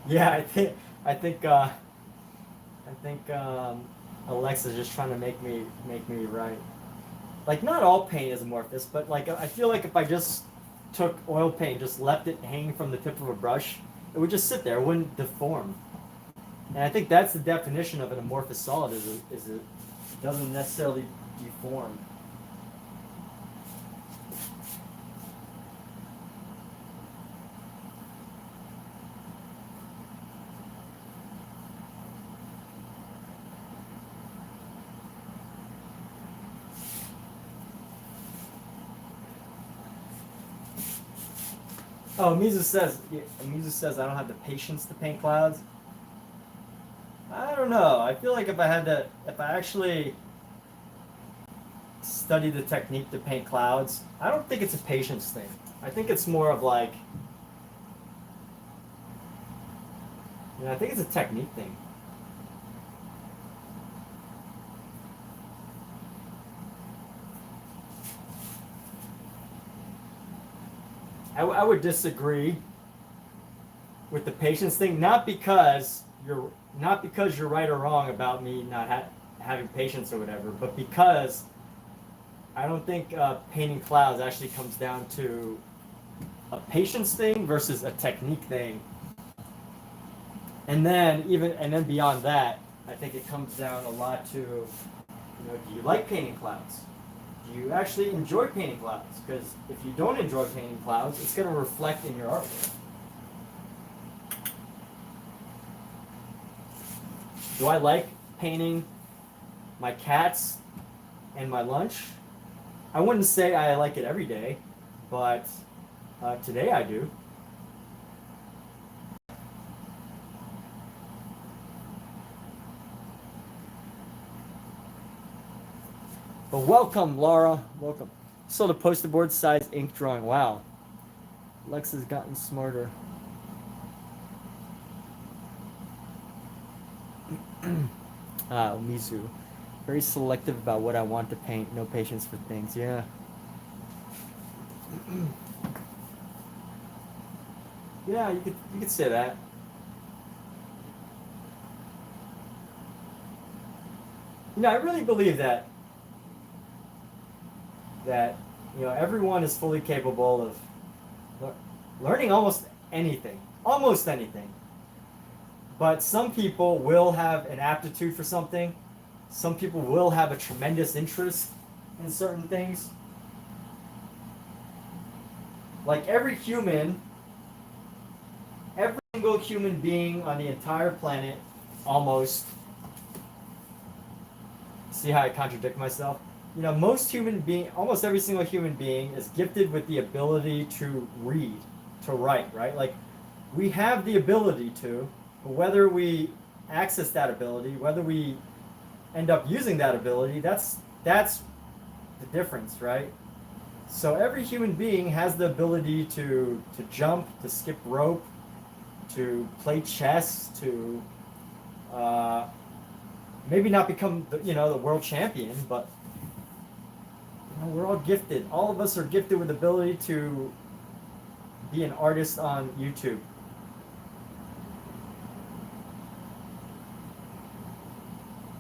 Yeah, I think Alexa's just trying to make me right. Like not all paint is amorphous, but like I feel like if I just took oil paint, just left it hanging from the tip of a brush, it would just sit there, it wouldn't deform. And I think that's the definition of an amorphous solid is it doesn't necessarily deform. Oh, Mizu says I don't have the patience to paint clouds. I don't know. I feel like if I actually study the technique to paint clouds, I don't think it's a patience thing. I think it's more of like, I think it's a technique thing. I would disagree with the patience thing, not because you're right or wrong about me not having patience or whatever, but because I don't think painting clouds actually comes down to a patience thing versus a technique thing. And then beyond that, I think it comes down a lot to, do you like painting clouds? Do you actually enjoy painting clouds? Because if you don't enjoy painting clouds, it's going to reflect in your artwork. Do I like painting my cats and my lunch? I wouldn't say I like it every day, but today I do. But welcome, Laura. Welcome. So the poster board size ink drawing. Wow. Lex has gotten smarter. Mizu. Very selective about what I want to paint. No patience for things. Yeah. Yeah, you could say that. I really believe that everyone is fully capable of learning almost anything. Almost anything. But some people will have an aptitude for something. Some people will have a tremendous interest in certain things. Like every single human being on the entire planet, almost. See how I contradict myself? Almost every single human being is gifted with the ability to read, to write, right? Like, we have the ability to, but whether we access that ability, whether we end up using that ability, that's the difference, right? So every human being has the ability to jump, to skip rope, to play chess, to maybe not become the world champion, but we're all gifted. All of us are gifted with the ability to be an artist on YouTube.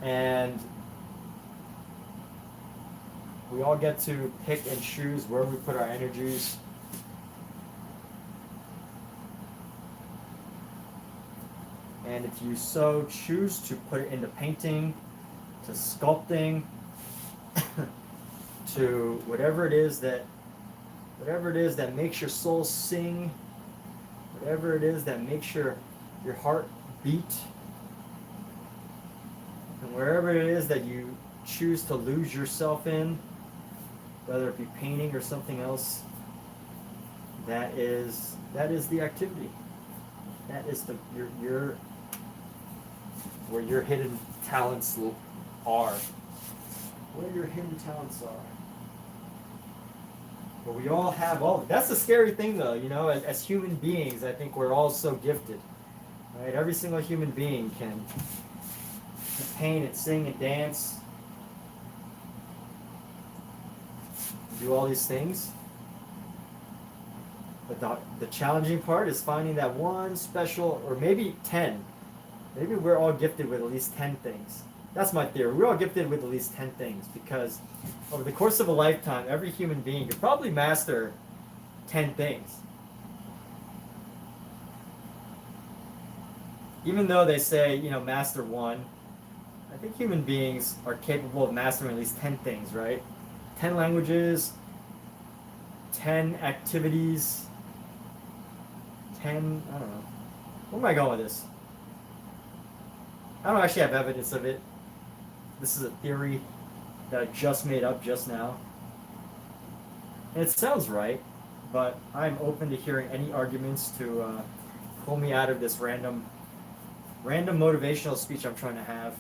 And we all get to pick and choose where we put our energies. And if you so choose to put it into painting, to sculpting, to whatever it is that makes your soul sing, whatever it is that makes your heart beat, and wherever it is that you choose to lose yourself in, whether it be painting or something else, that is the activity. That is where your hidden talents are. Where your hidden talents are. But we all have that's the scary thing though, as human beings, I think we're all so gifted. Right? Every single human being can paint and sing and dance, do all these things. But the challenging part is finding that one special, or maybe 10. Maybe we're all gifted with at least 10 things. That's my theory. We're all gifted with at least 10 things because over the course of a lifetime, every human being could probably master 10 things. Even though they say, master one, I think human beings are capable of mastering at least 10 things, right? 10 languages, 10 activities, 10, I don't know. Where am I going with this? I don't actually have evidence of it. This is a theory that I just made up just now. And it sounds right, but I'm open to hearing any arguments to pull me out of this random motivational speech I'm trying to have,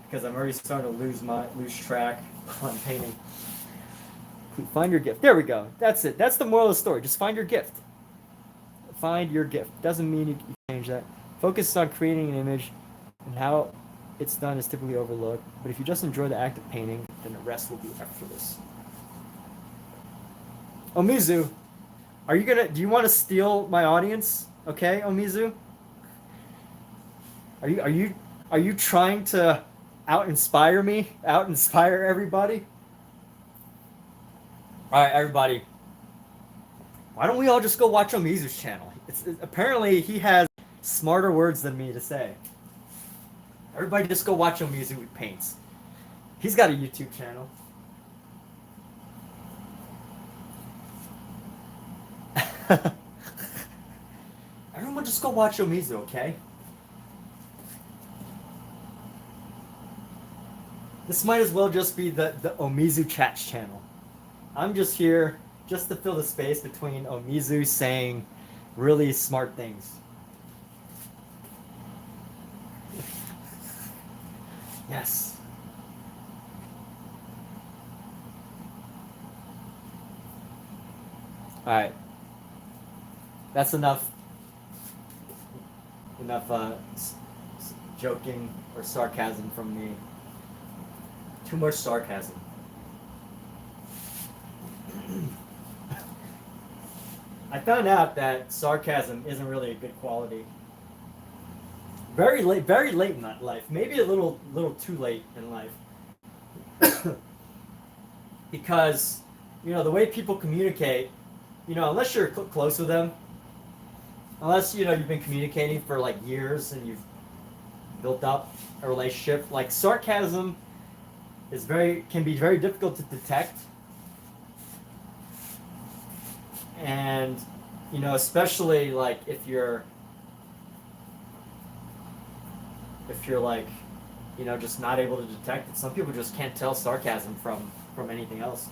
because I'm already starting to lose track on painting. Find your gift. There we go. That's it. That's the moral of the story. Just find your gift. Find your gift. Doesn't mean you change that. Focus on creating an image, and how it's done is typically overlooked. But if you just enjoy the act of painting, then the rest will be effortless. Omizu, do you want to steal my audience? Okay, Omizu? Are you trying to out-inspire me? Out-inspire everybody? Alright, everybody. Why don't we all just go watch Omizu's channel? Apparently he has smarter words than me to say. Everybody just go watch Omizu who paints. He's got a YouTube channel. Everyone just go watch Omizu, okay? This might as well just be the Omizu Chats channel. I'm just here just to fill the space between Omizu saying really smart things. Yes. Alright. That's enough. Enough joking or sarcasm from me. Too much sarcasm. I found out that sarcasm isn't really a good quality. Very late in life. Maybe a little too late in life. Because, the way people communicate, unless you're close with them, unless, you've been communicating for like years and you've built up a relationship, like sarcasm can be very difficult to detect. And, especially like if you're like, just not able to detect it. Some people just can't tell sarcasm from anything else.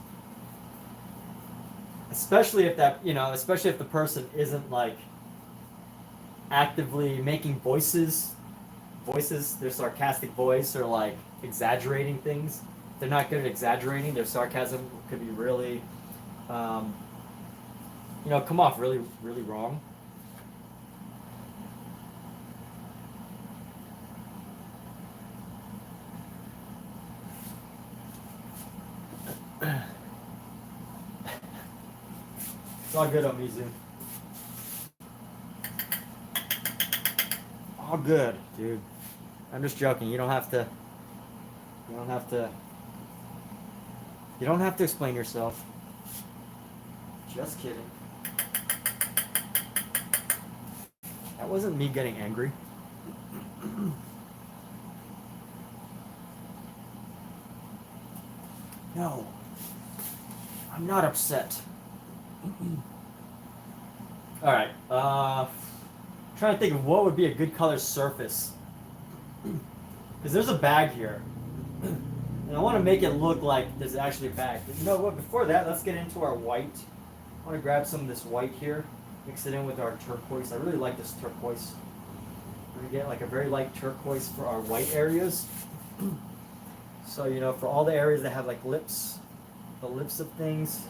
Especially if the person isn't like actively making voices, their sarcastic voice, or like exaggerating things. If they're not good at exaggerating, their sarcasm could be really, come off really, really wrong. It's all good, Omizu. All good, dude. I'm just joking. You don't have to explain yourself. Just kidding. That wasn't me getting angry. No. I'm not upset. Alright, trying to think of what would be a good color surface. Because there's a bag here. And I want to make it look like there's actually a bag. But you know what, before that, let's get into our white. I want to grab some of this white here, mix it in with our turquoise. I really like this turquoise. We're going to get like a very light turquoise for our white areas. So, for all the areas that have like lips, the lips of things.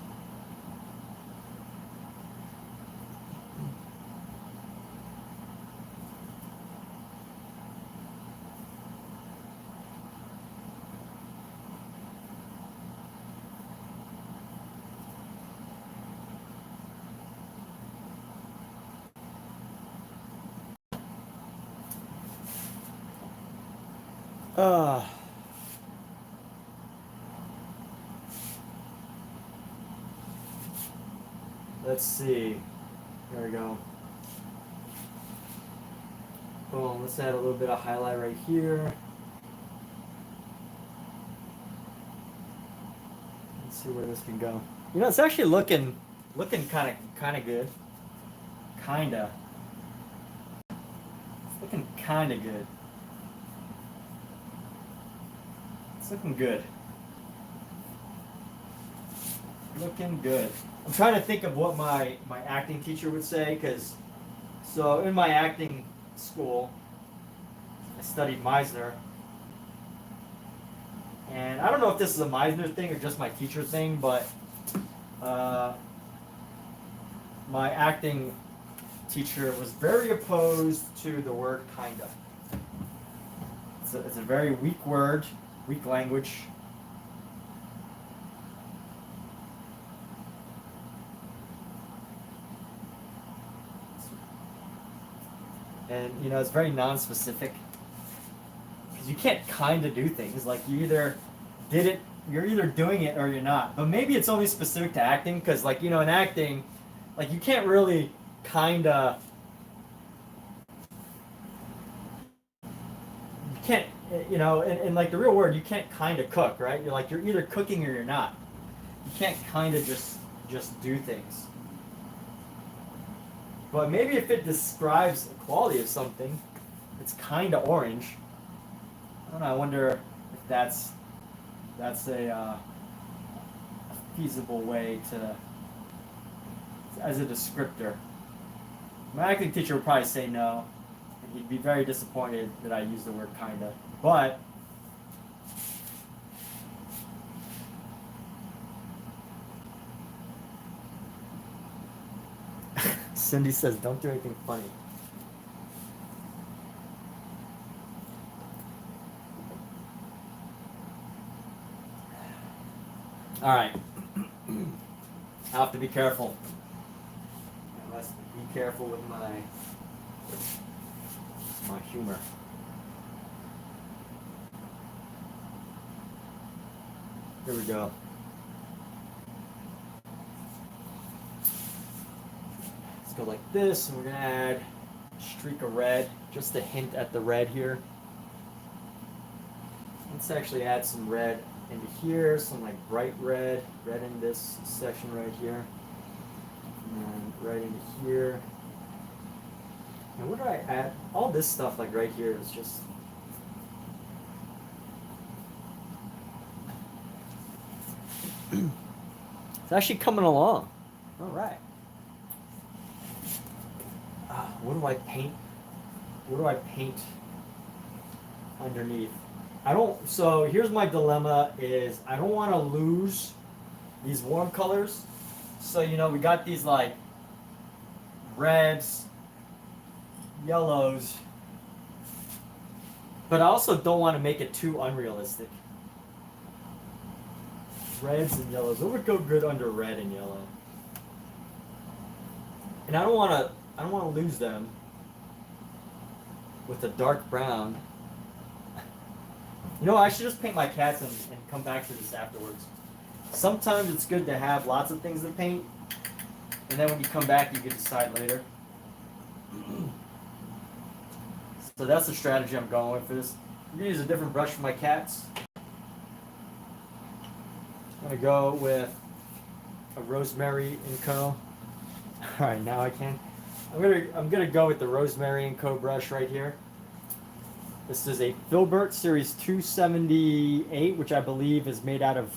Let's see. There we go. Boom. Let's add a little bit of highlight right here. Let's see where this can go. It's actually looking kind of good. Kinda. It's looking kind of good. It's looking good. Looking good. I'm trying to think of what my acting teacher would say, because so in my acting school, I studied Meisner, and I don't know if this is a Meisner thing or just my teacher thing, but my acting teacher was very opposed to the word kinda. It's a very weak word, weak language. And you know, it's very non-specific because you can't kind of do things. Like you either did it, you're either doing it or you're not. But maybe it's only specific to acting because, like, you know, in acting, like you can't really kind of, you can't, you know, in like the real word, you can't kind of cook, right? You're like you're either cooking or you're not. You can't kind of just do things. But maybe if it describes the quality of something, it's kind of orange. I don't know. I wonder if that's a feasible way to, as a descriptor. My acting teacher would probably say no, and he'd be very disappointed that I used the word kinda. But Cindy says, "Don't do anything funny." All right. I have to be careful. I must be careful with my humor. Here we go. Let's go like this, and we're gonna add a streak of red, just a hint at the red here. Let's actually add some red into here, some like bright red in this section right here, and right into here. And what do I add? All this stuff like right here is just, it's actually coming along. All right. What do I paint? What do I paint underneath? I don't, so here's my dilemma is I don't want to lose these warm colors. So, you know, we got these like reds, yellows, but I also don't want to make it too unrealistic. Reds and yellows. What would go good under red and yellow? And I don't want to lose them with a dark brown. You know, I should just paint my cats and come back to this afterwards. Sometimes it's good to have lots of things to paint, and then when you come back, you can decide later. So that's the strategy I'm going with for this. I'm going to use a different brush for my cats. I'm going to go with a Rosemary & Co. Alright, now I can. I'm gonna go with the Rosemary & Co. brush right here. This is a Filbert Series 278, which I believe is made out of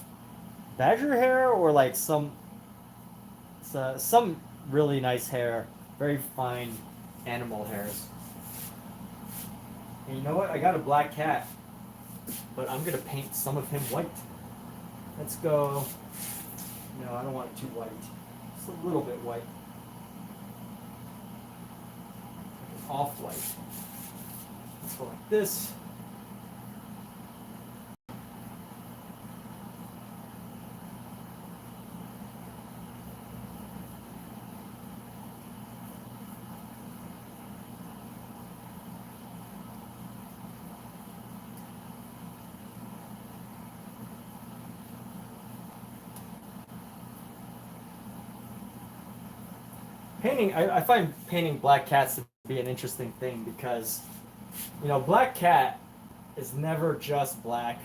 badger hair or like some really nice hair, very fine animal hairs. And you know what? I got a black cat, but I'm gonna paint some of him white. Let's go. No, I don't want it too white. Just a little bit white. Off-white. Let's go like this. Painting, I find painting black cats to be an interesting thing because, you know, black cat is never just black,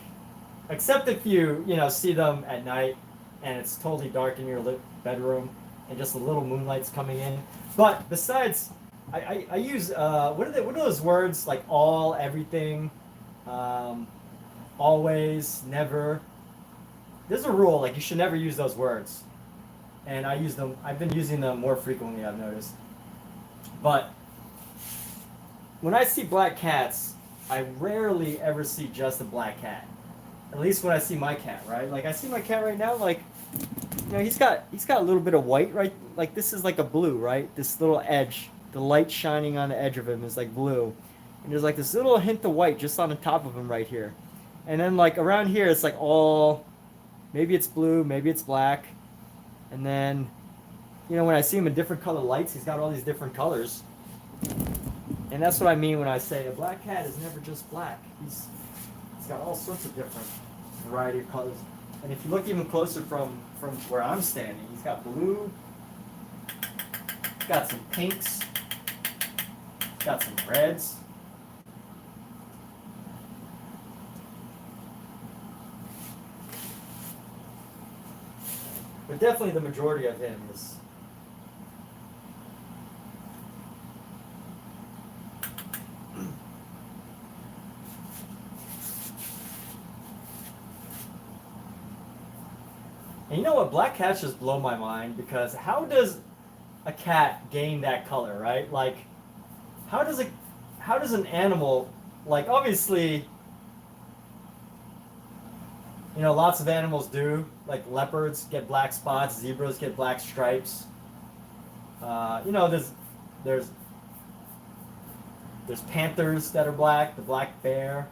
except if you know, see them at night and it's totally dark in your lit bedroom and just a little moonlight's coming in. But besides, I use, what are those words, like all, everything, always, never. There's a rule, like you should never use those words. and I use them. I've been using them more frequently, I've noticed. But when I see black cats, I rarely ever see just a black cat. At least when I see my cat, right? Like I see my cat right now, like he's got a little bit of white, right? Like this is like a blue, right? This little edge, the light shining on the edge of him is like blue, and there's like this little hint of white just on the top of him right here, and then like around here it's like all, maybe it's blue, maybe it's black, and then when I see him in different color lights, he's got all these different colors, and that's what I mean when I say a black cat is never just black. He's got all sorts of different variety of colors. And if you look even closer from where I'm standing, he's got blue, he's got some pinks, he's got some reds. But definitely the majority of him is And you know what? Black cats just blow my mind, because how does a cat gain that color, right? Like, how does an animal, like, obviously, lots of animals do. Like leopards get black spots, zebras get black stripes. There's panthers that are black, the black bear.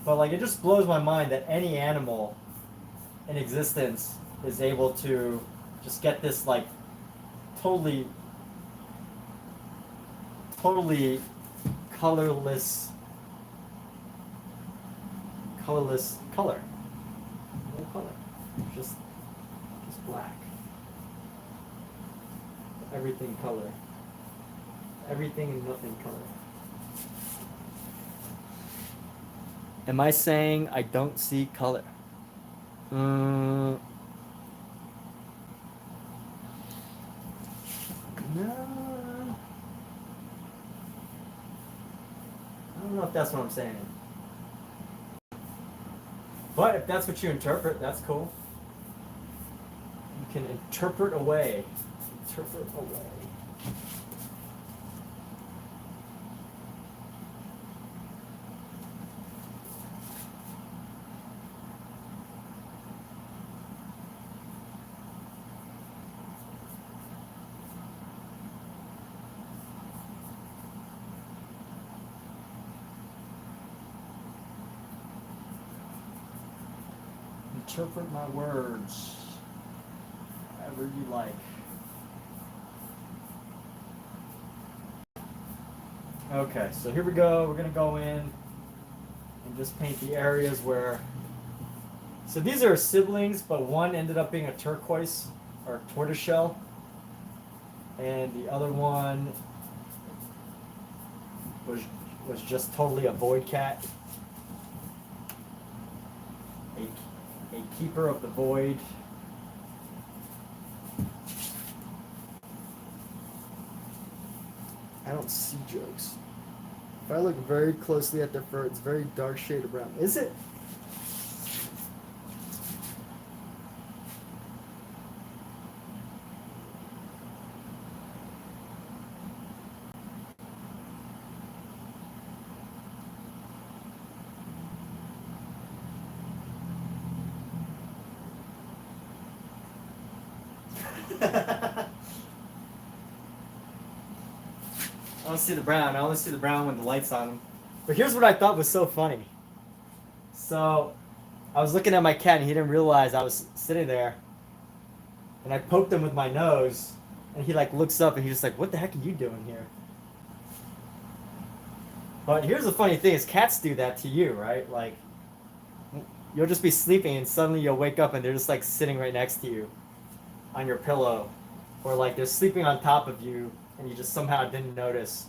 But like, it just blows my mind that any animal in existence is able to just get this like totally colorless color. No color. Just black. Everything color. Everything and nothing color. Am I saying I don't see color? No. I don't know if that's what I'm saying. But if that's what you interpret, that's cool. You can interpret away. Interpret away. Interpret my words however you like. Okay, so here we go. We're going to go in and just paint the areas where... So these are siblings, but one ended up being a turquoise or tortoiseshell, and the other one was just totally a void cat. A keeper of the void. I don't see jokes. If I look very closely at their fur, it's very dark shade of brown. Is it? I don't see the brown. I only see the brown when the light's on them. But here's what I thought was so funny. So, I was looking at my cat and he didn't realize I was sitting there. And I poked him with my nose. And he like looks up and he's just like, what the heck are you doing here? But here's the funny thing is cats do that to you, right? Like, you'll just be sleeping and suddenly you'll wake up and they're just like sitting right next to you on your pillow. Or like they're sleeping on top of you and you just somehow didn't notice.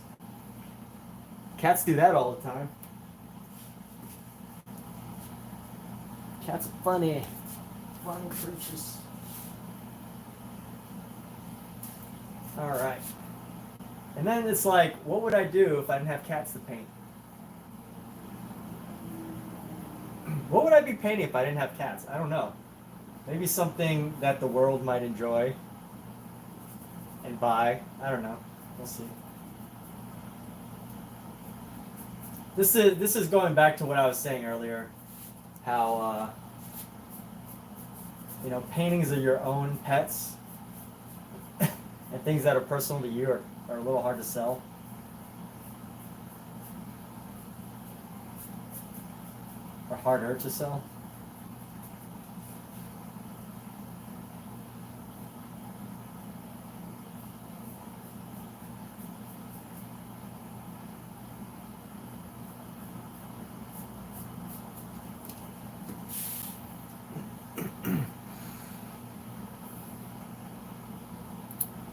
Cats do that all the time. Cats are funny creatures. Alright. And then it's like, what would I do if I didn't have cats to paint? What would I be painting if I didn't have cats? I don't know. Maybe something that the world might enjoy and buy. I don't know. We'll see. This is going back to what I was saying earlier, how paintings of your own pets and things that are personal to you are a little hard to sell. Or harder to sell.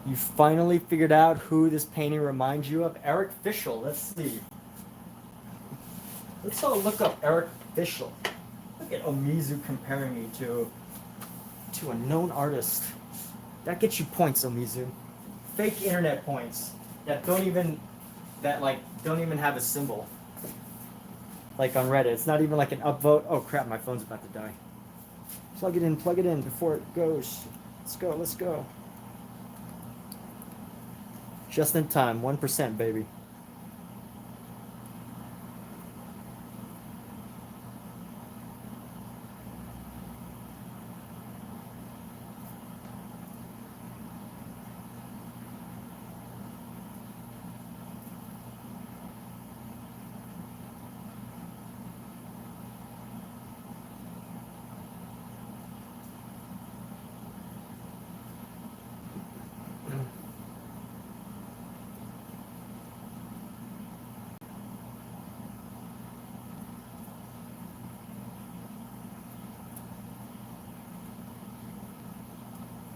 You finally figured out who this painting reminds you of? Eric Fischl. Let's see. Let's all look up Eric Fischl. Look at Omizu comparing me to a known artist. That gets you points, Omizu. Fake internet points that don't even have a symbol. Like on Reddit, it's not even like an upvote. Oh crap, my phone's about to die. Plug it in before it goes. Let's go. Just in time, 1%, baby.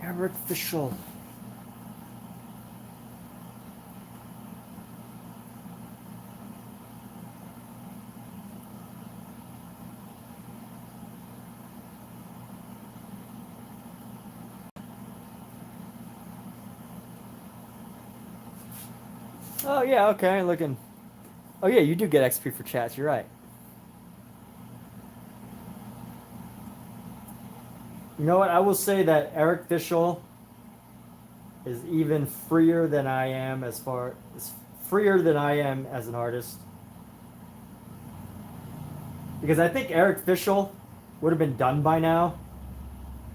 Eric Fischl. Oh yeah, okay, looking. Oh yeah, you do get XP for chats, you're right. You know what? I will say that Eric Fischl is even freer than I am as an artist. Because I think Eric Fischl would have been done by now.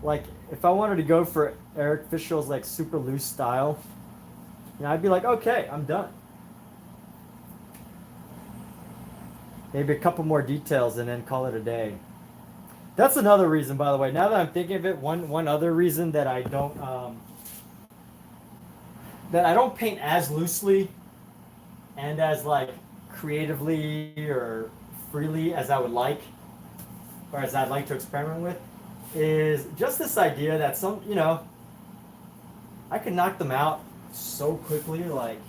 Like, if I wanted to go for Eric Fischl's like super loose style, I'd be like, okay, I'm done. Maybe a couple more details and then call it a day. That's another reason, by the way. Now that I'm thinking of it, one other reason that I don't paint as loosely and as like creatively or freely as I would like, or as I'd like to experiment with, is just this idea that I can knock them out so quickly. Like,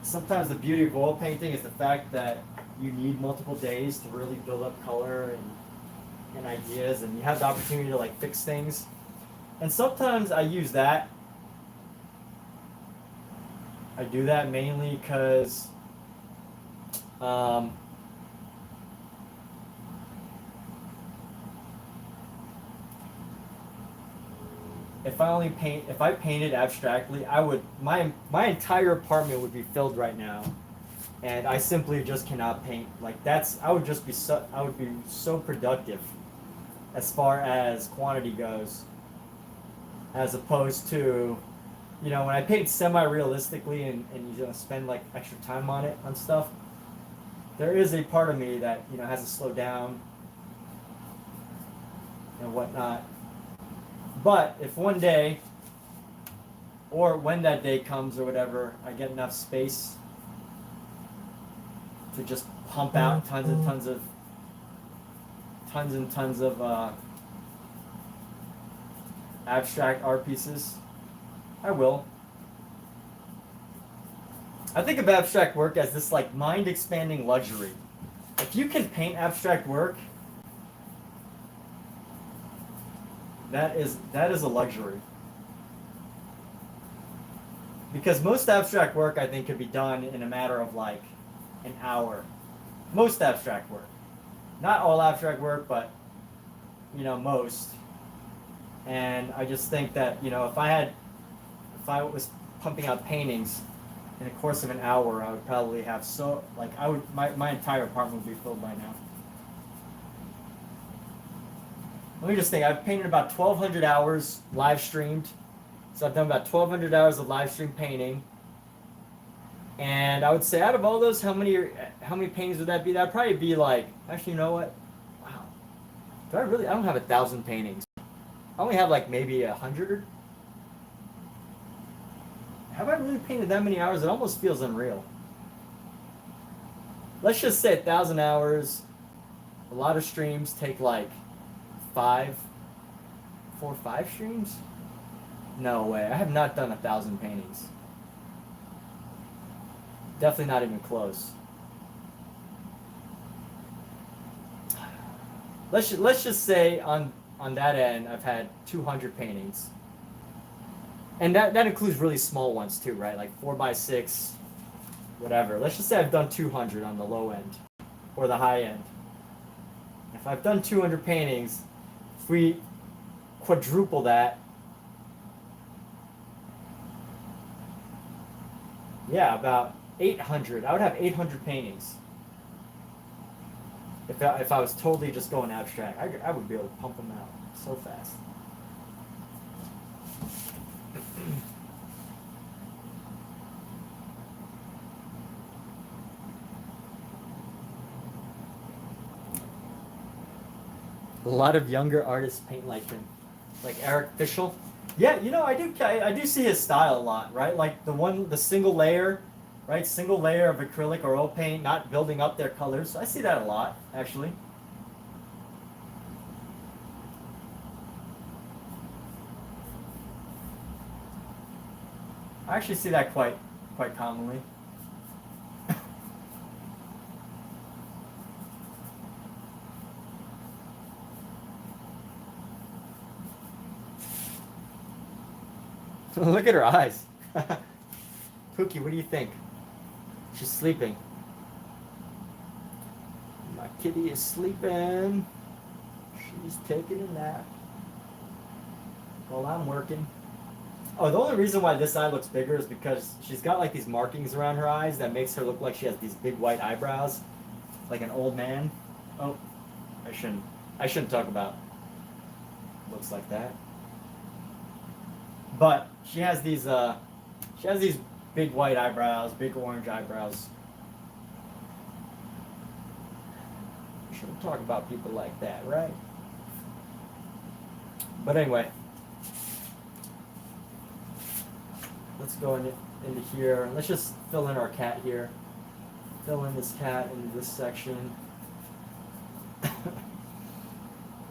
sometimes the beauty of oil painting is the fact that you need multiple days to really build up color and ideas, and you have the opportunity to like fix things. And sometimes I use that. I do that mainly because if I painted abstractly, my entire apartment would be filled right now. And I simply just cannot paint. Like, I would be so productive as far as quantity goes, as opposed to, when I paint semi-realistically and spend like extra time on stuff, there is a part of me that, has to slow down and whatnot. But if one day, or when that day comes or whatever, I get enough space to just pump out tons and tons of abstract art pieces, I will. I think of abstract work as this like mind-expanding luxury. If you can paint abstract work, that is a luxury. Because most abstract work, I think, could be done in a matter of like an hour. Most abstract work. Not all abstract work, but most. And I just think that, if I was pumping out paintings in the course of an hour, I would probably have my entire apartment would be filled by now. Let me just think. I've painted about 1,200 hours live streamed. So I've done about 1,200 hours of live stream painting. And I would say out of all those, how many paintings would that be? That'd probably be like, actually, you know what? Wow. I don't have 1,000 paintings. I only have like maybe 100. Have I really painted that many hours? It almost feels unreal. Let's just say 1,000 hours. A lot of streams take like 4 or 5 streams? No way. I have not done 1,000 paintings. Definitely not even close. Let's just say on that end, I've had 200 paintings. And that includes really small ones too, right? Like 4x6, whatever. Let's just say I've done 200 on the low end or the high end. If I've done 200 paintings, if we quadruple that, yeah, about 800. I would have 800 paintings. If I was totally just going abstract, I would be able to pump them out so fast. A lot of younger artists paint like him, like Eric Fischl. Yeah, I do see his style a lot, right? Like the single layer, right? Single layer of acrylic or oil paint, not building up their colors. I see that a lot, actually. I actually see that quite commonly. Look at her eyes. Pookie, what do you think? She's sleeping. My kitty is sleeping. She's taking a nap while I'm working. Oh, the only reason why this eye looks bigger is because she's got like these markings around her eyes that makes her look like she has these big white eyebrows, like an old man. Oh, I shouldn't talk about looks like that. But she has these big white eyebrows, big orange eyebrows. Shouldn't talk about people like that, right? But anyway, let's go into here. Let's just fill in our cat here. Fill in this cat into this section.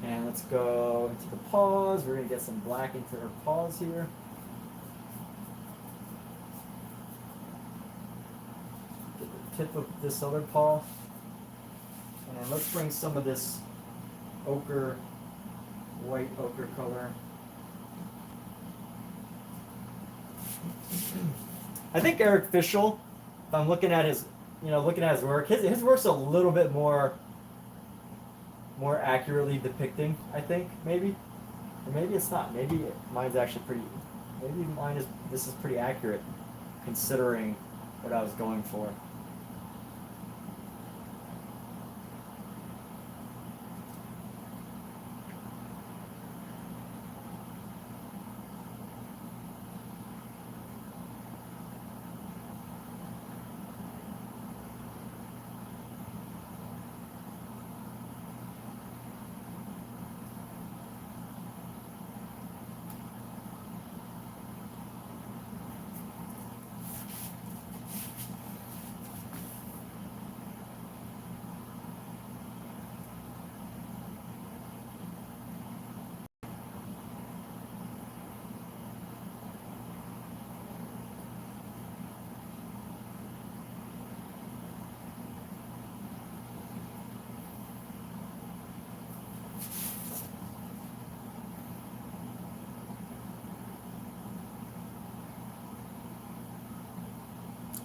And let's go into the paws. We're going to get some black into her paws here. Get the tip of this other paw. And let's bring some of this white ochre color. I think Eric Fischl, if I'm looking at his work, his work's a little bit more accurately depicting, I think, maybe. Or maybe it's not. Maybe mine's actually this is pretty accurate considering what I was going for.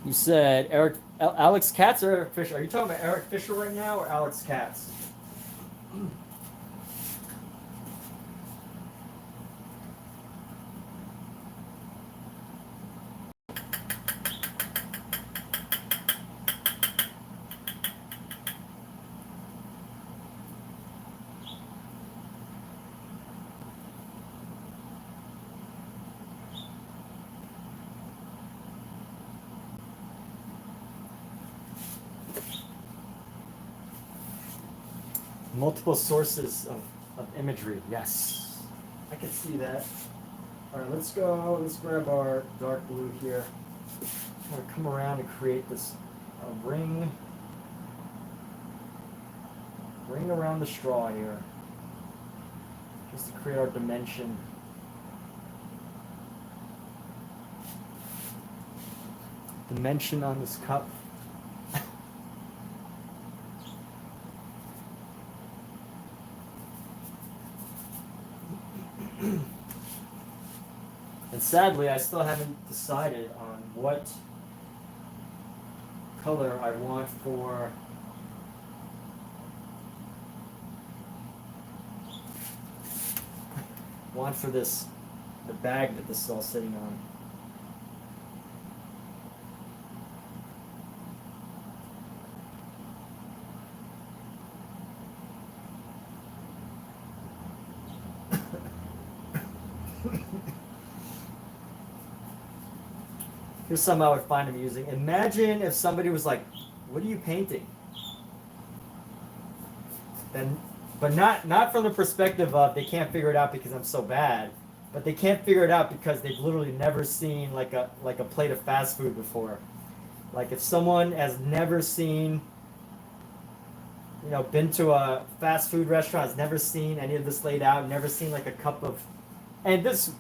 You said Alex Katz or Eric Fischl? Are you talking about Eric Fischl right now or Alex Katz? Multiple sources of imagery. Yes, I can see that. All right, let's go. Let's grab our dark blue here. I'm gonna come around and create this ring around the straw here, just to create our dimension. Dimension on this cup. And sadly, I still haven't decided on what color I want for this, the bag that this is all sitting on. Here's something I would find amusing. Imagine if somebody was like, "What are you painting?" Then, but not from the perspective of they can't figure it out because I'm so bad, but they can't figure it out because they've literally never seen like a plate of fast food before. Like if someone has never seen, been to a fast food restaurant, has never seen any of this laid out, never seen like a cup of, and this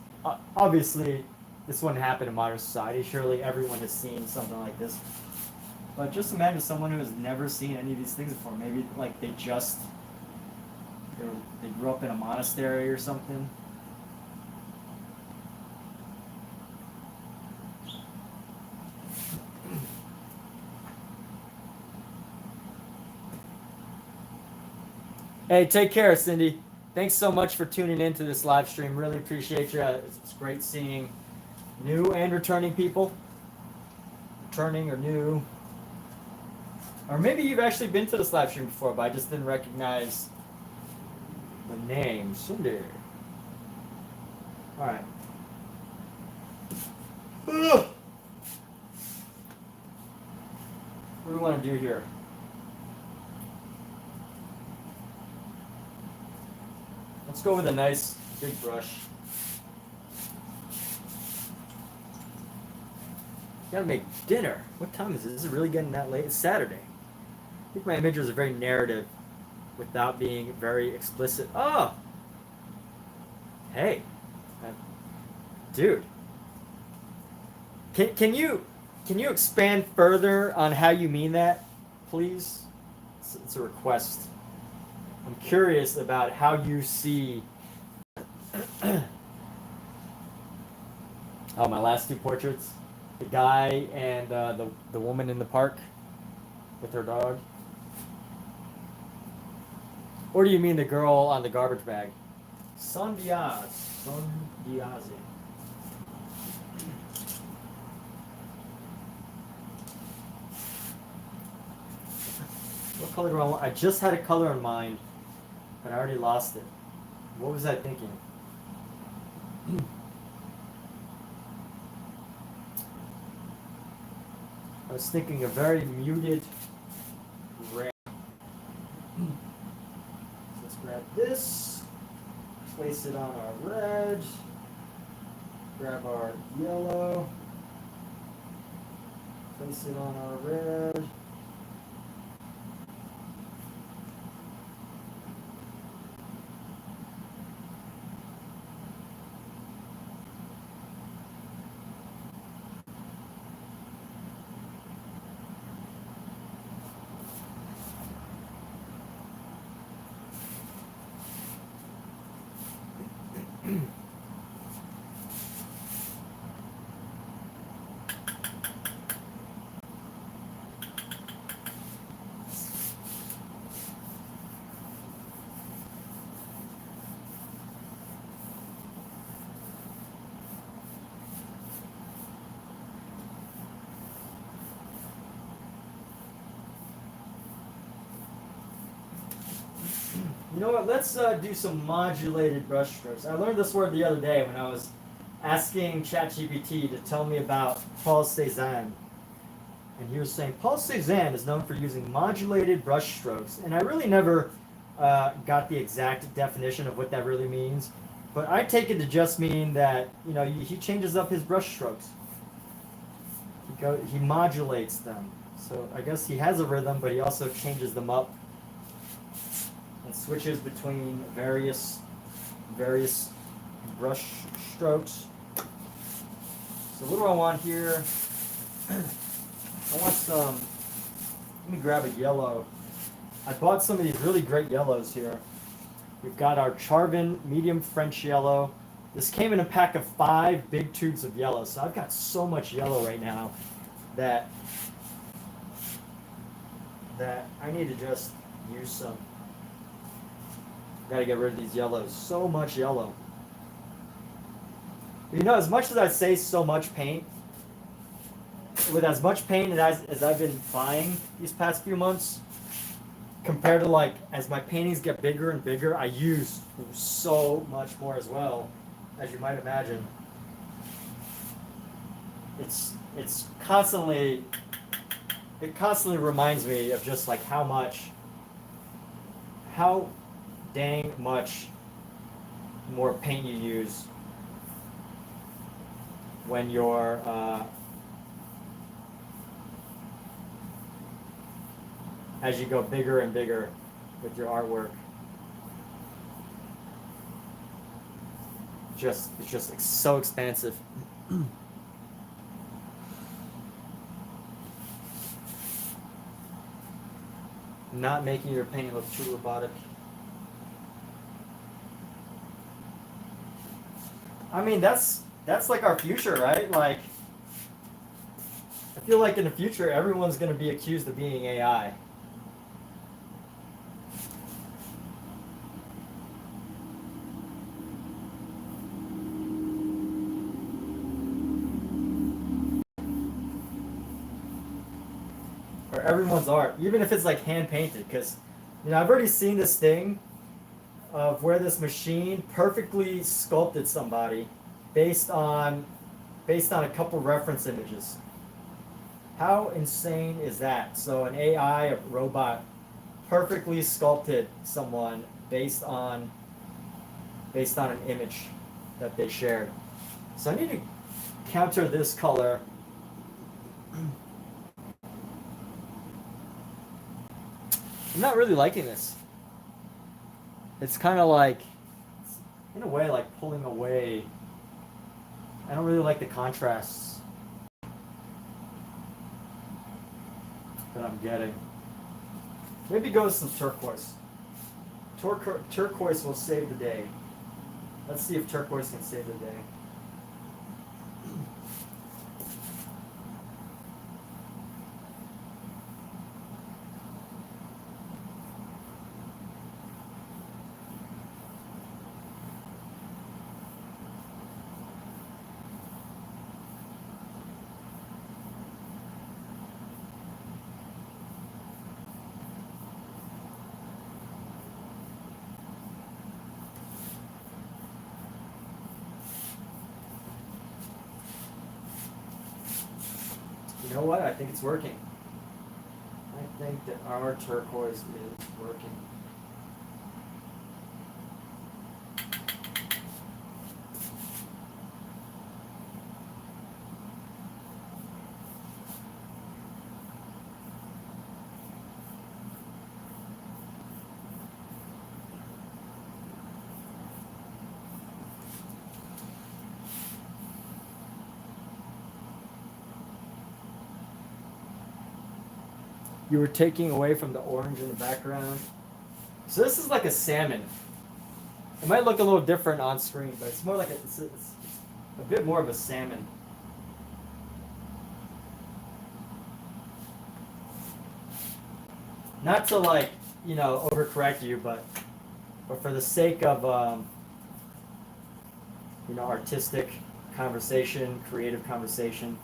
obviously. This wouldn't happen in modern society. Surely everyone has seen something like this. But just imagine someone who has never seen any of these things before. Maybe like they grew up in a monastery or something. Hey, take care, Cindy. Thanks so much for tuning in to this live stream. Really appreciate you. It's great seeing new and returning people. Returning or new. Or maybe you've actually been to this live stream before, but I just didn't recognize the name. Cindy. Alright. What do we want to do here? Let's go with a nice big brush. Gotta make dinner. What time is it? Is it really getting that late? It's Saturday. I think my images are very narrative without being very explicit. Oh! Hey. Dude. Can you expand further on how you mean that, please? It's a request. I'm curious about how you see my last two portraits. The guy and the woman in the park with her dog? Or do you mean the girl on the garbage bag? Son Diaz. What color do I want? I just had a color in mind, but I already lost it. What was I thinking? I was thinking a very muted red. Let's grab this, place it on our red, grab our yellow, place it on our red. You know what? Let's do some modulated brush strokes. I learned this word the other day when I was asking ChatGPT to tell me about Paul Cézanne. And he was saying Paul Cézanne is known for using modulated brush strokes. And I really never got the exact definition of what that really means, but I take it to just mean that he changes up his brush strokes. He modulates them. So I guess he has a rhythm, but he also changes them up and switches between various brush strokes. So what do I want here? I want some. Let me grab a yellow. I bought some of these really great yellows here. We've got our Charvin medium French yellow. This came in a pack of 5 big tubes of yellow. So I've got so much yellow right now that I need to just use some. Gotta get rid of these yellows. So much yellow. As much as I say so much paint, with as much paint as I've been buying these past few months, compared to as my paintings get bigger and bigger, I use so much more as well, as you might imagine. It constantly reminds me of just how dang much more paint you use when you're as you go bigger and bigger with your artwork. It's just so expansive. Not making your paint look too robotic. I mean, that's like our future, right? I feel like in the future, everyone's going to be accused of being AI. Or everyone's art, even if it's hand painted, because I've already seen this thing of where this machine perfectly sculpted somebody based on a couple reference images. How insane is that? So an AI, a robot, perfectly sculpted someone based on an image that they shared. So I need to counter this color. I'm not really liking this. It's kind of in a way, pulling away. I don't really like the contrasts that I'm getting. Maybe go with some turquoise. Turquoise will save the day. Let's see if turquoise can save the day. You know what? I think it's working. I think that our turquoise is working. You were taking away from the orange in the background. So this is like a salmon. It might look a little different on screen, but it's more like it's a bit more of a salmon. Not to overcorrect you, but for the sake of artistic conversation, creative conversation.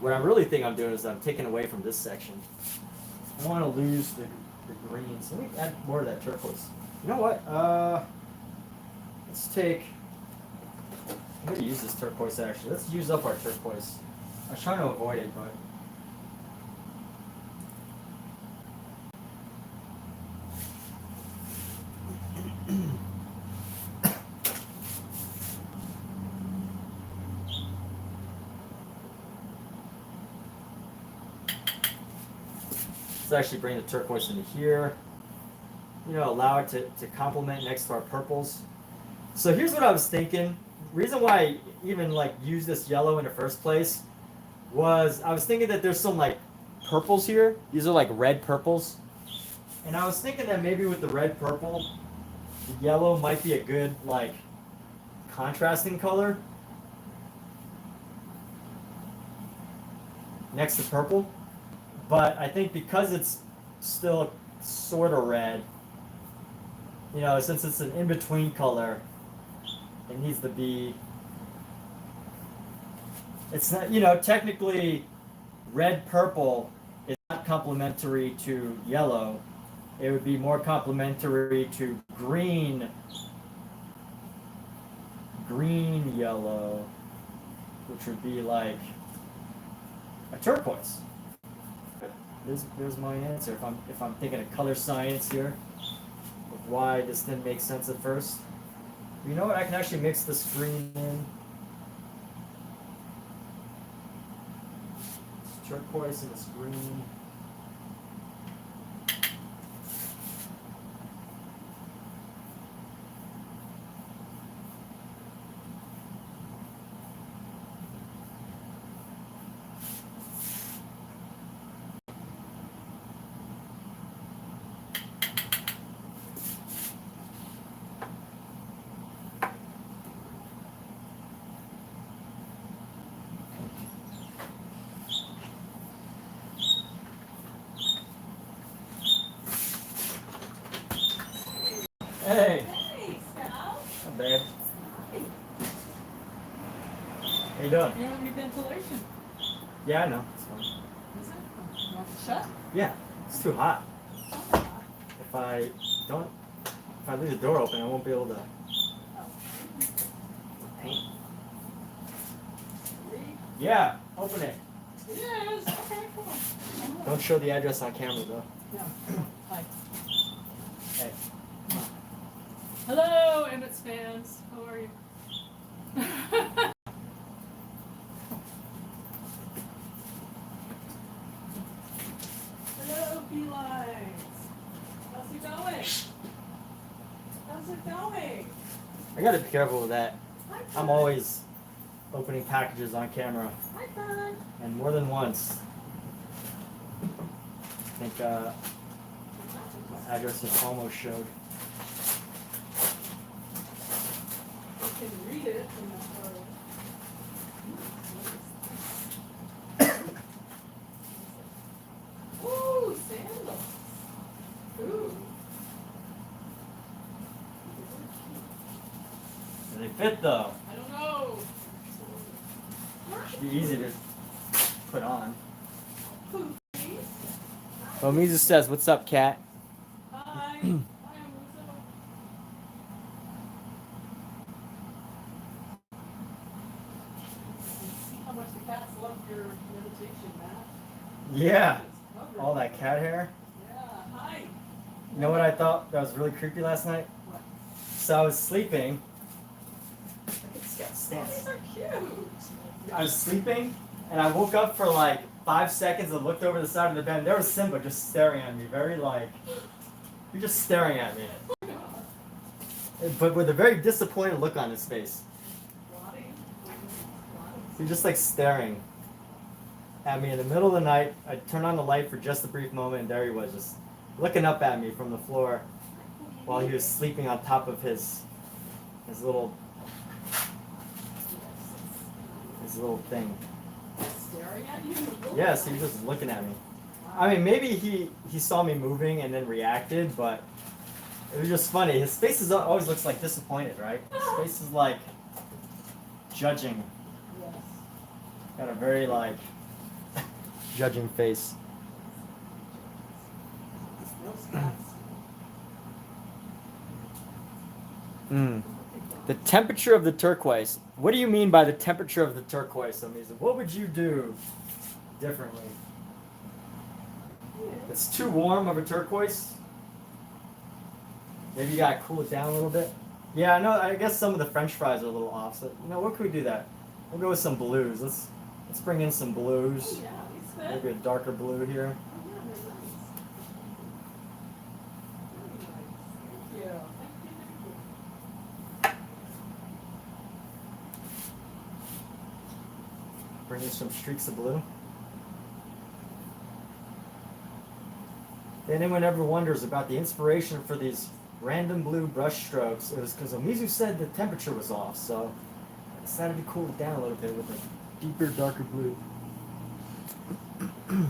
What I really think I'm doing is I'm taking away from this section. I want to lose the greens. Let me add more of that turquoise. You know what? Let's take. I'm gonna use this turquoise actually. Let's use up our turquoise. I was trying to avoid it, but. Let's actually bring the turquoise into here. You know, allow it to complement next to our purples. So here's what I was thinking. Reason why I even like use this yellow in the first place was I was thinking that there's some like purples here. These are like red purples. And I was thinking that maybe with the red purple, the yellow might be a good like contrasting color next to purple. But I think because it's still sort of red, you know, since it's an in-between color, it needs to be, it's not, you know, technically red purple is not complementary to yellow. It would be more complementary to green yellow, which would be like a turquoise. There's my answer. If I'm thinking of color science here, of why this didn't make sense at first. You know what? I can actually mix this green in. It's turquoise and this green. Hey. Hey, Sal. Not bad. How you doing? You don't have any ventilation. Yeah, I know. It's fine. Is it? You want it shut? Yeah, it's too hot. If I leave the door open, I won't be able to paint. Yeah, open it. Yes. Okay, cool. Don't show the address on camera though. No. Hi. Hey. Hello, Emmett's fans. How are you? Hello, felines. How's it going? How's it going? I gotta be careful with that. Hi, I'm Fern. always opening packages on camera, Hi, Fern. and more than once. I think my address is almost showed. I can read it from the photo. Ooh, sandals. Ooh. Do they fit though? I don't know. Should be easy to put on. Poopy. Well, Misa says, "What's up, cat?" Hi. Hi, Muzo. See how much the cats love your meditation, Matt? Yeah, It's covered. all that cat hair. Yeah. Hi. You know what I thought that was really creepy last night? What? So I was sleeping. Look at this cat Oh, stance. these are cute. I was sleeping, and I woke up for like 5 seconds and looked over the side of the bed. And there was Simba just staring at me, very like, you're just staring at me, Oh my God. but with a very disappointed look on his face. Lottie. He's just like staring at me in the middle of the night. I turned on the light for just a brief moment, and there he was, just looking up at me from the floor while he was sleeping on top of his little thing. Staring at you? Yes, he was just looking at me. I mean, maybe he saw me moving and then reacted, but it was just funny. His face always looks like disappointed, right? His face is like judging. Yes. Got a very like judging face. Those cats. The temperature of the turquoise. What do you mean by the temperature of the turquoise, Amiza? What would you do differently? It's too warm of a turquoise. Maybe you gotta cool it down a little bit. Yeah, I know. I guess some of the French fries are a little off. So what could we do that? We'll go with some blues. Let's bring in some blues. Oh, yeah, it's good. Maybe a darker blue here. Oh, yeah, they're nice. Very nice. Thank you. Bring in some streaks of blue. If anyone ever wonders about the inspiration for these random blue brush strokes, it was because Omizu said the temperature was off, so I decided to cool it down a little bit with a deeper, darker blue. You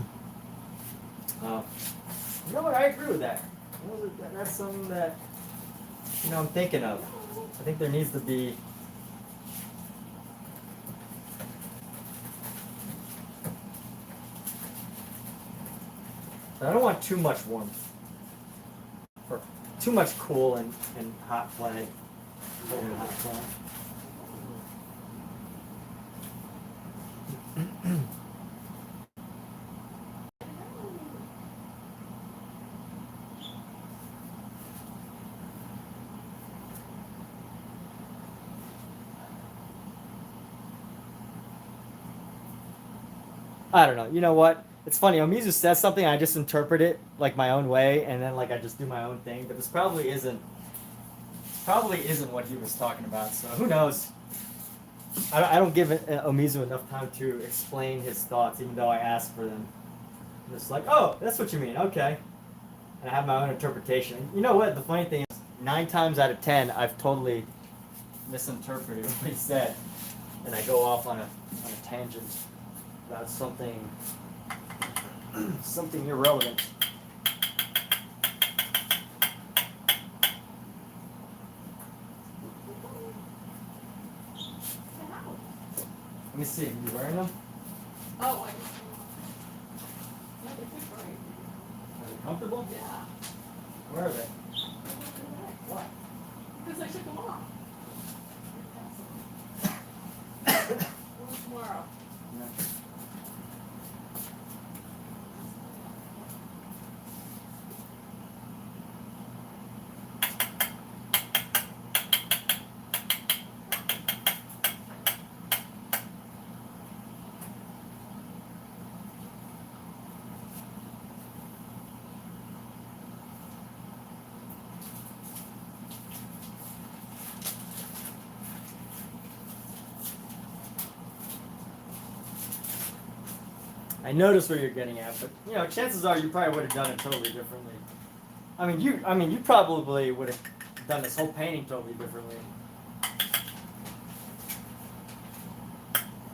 know what? I agree with that. That's something that I'm thinking of. I think there needs to be. But I don't want too much warmth or too much cool and hot play. Cold and hot play. I don't know. You know what? It's funny. Omizu says something, I just interpret it like my own way, and then like I just do my own thing. But this probably isn't what he was talking about. So who knows? I don't give Omizu enough time to explain his thoughts, even though I ask for them. I'm just like, oh, that's what you mean. Okay. And I have my own interpretation. You know what? The funny thing is, 9 times out of 10, I've totally misinterpreted what he said, and I go off on a tangent about something irrelevant. Let me see. Are you wearing them? Oh, I just. Yeah, they fit great. Are they comfortable? Yeah. Where are they? What? Because I took them off. Well, tomorrow. Yeah. I noticed what you're getting at, but chances are you probably would have done it totally differently. I mean, you probably would have done this whole painting totally differently.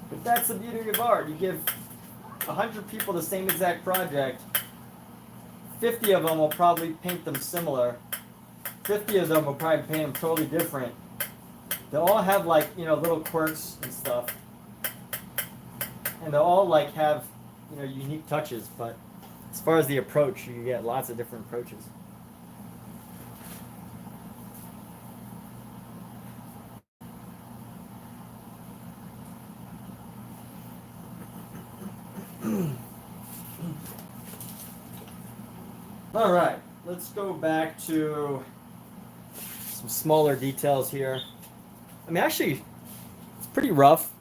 But that's the beauty of art. You give 100 people the same exact project. 50 of them will probably paint them similar. 50 of them will probably paint them totally different. They'll all have little quirks and stuff, and they'll all have unique touches. But as far as the approach, you get lots of different approaches. All right, let's go back to some smaller details here. I mean, actually, it's pretty rough.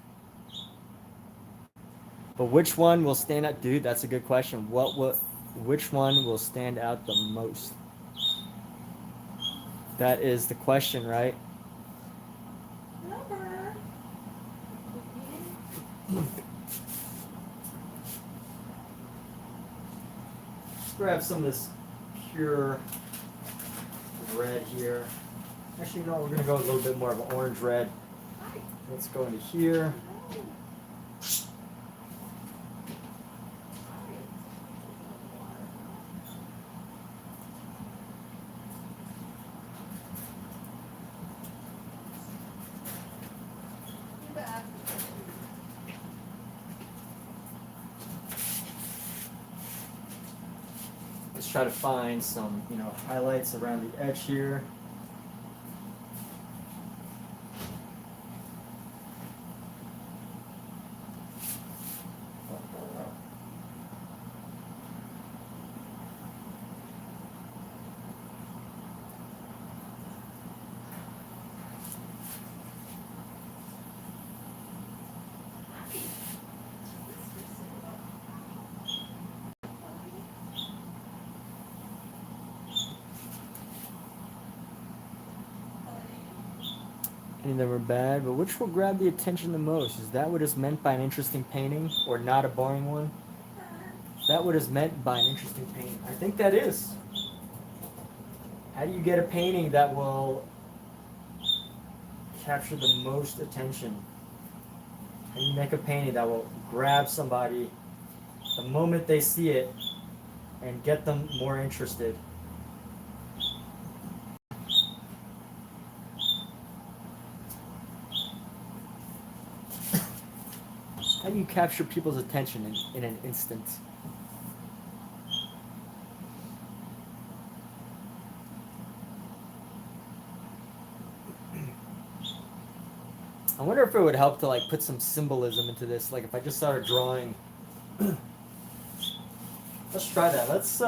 But which one will stand out? Dude, that's a good question. Which one will stand out the most? That is the question, right? Rubber. Let's grab some of this pure red here. Actually, no, we're going to go a little bit more of an orange red. Let's go into here. Let's try to find some, highlights around the edge here. Any of them are bad, but which will grab the attention the most? Is that what is meant by an interesting painting, or not a boring one? Is that what is meant by an interesting painting? I think that is. How do you get a painting that will capture the most attention? How do you make a painting that will grab somebody the moment they see it and get them more interested? How do you capture people's attention in an instant? I wonder if it would help to like put some symbolism into this. Like if I just started drawing. Let's try that. Let's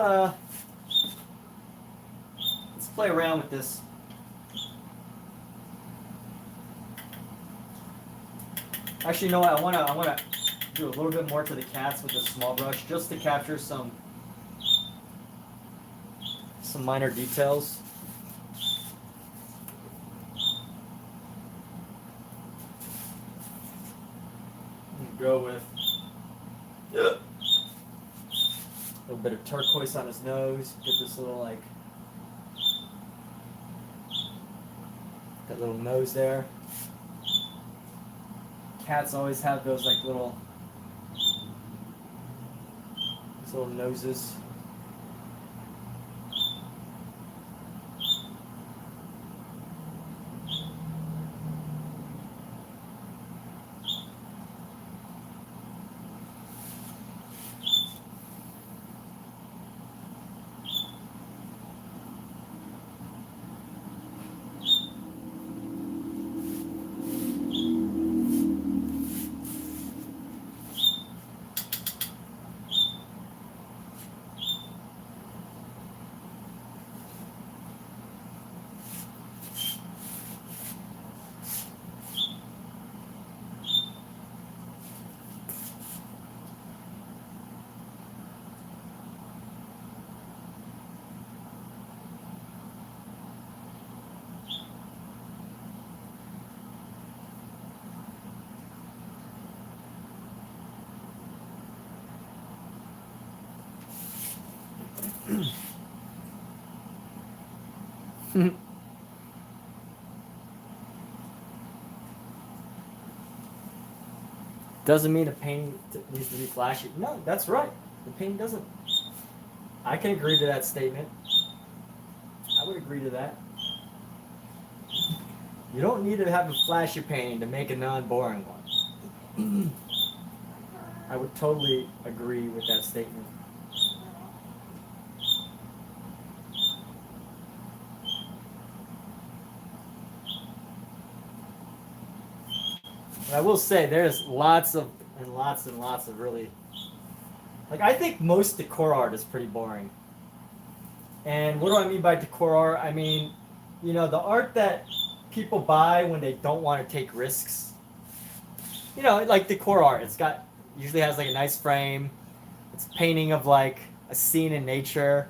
play around with this. Actually, you know what? I wanna do a little bit more to the cats with this small brush, just to capture some minor details. Go with a little bit of turquoise on his nose. Get this little like that little nose there. Cats always have those like little noses. Doesn't mean a painting needs to be flashy. No, that's right. The painting doesn't. I can agree to that statement. I would agree to that. You don't need to have a flashy painting to make a non-boring one. I would totally agree with that statement. But I will say there's lots of really, like, I think most decor art is pretty boring. And what do I mean by decor art? I mean, you know, the art that people buy when they don't want to take risks. You know, like decor art. Usually has like a nice frame. It's a painting of like a scene in nature.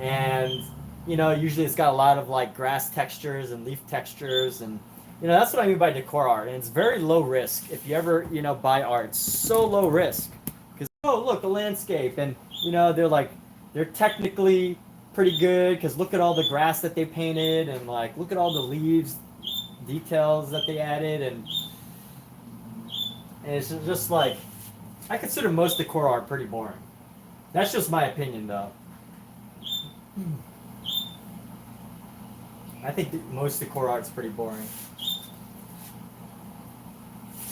And, you know, usually it's got a lot of like grass textures and leaf textures, and you know, that's what I mean by decor art. And it's very low risk. If you ever, you know, buy art, it's so low risk. Because, oh, look, a landscape. And, you know, they're technically pretty good because look at all the grass that they painted, and like, look at all the leaves, details that they added. And it's just like, I consider most decor art pretty boring. That's just my opinion, though. I think most decor art's pretty boring.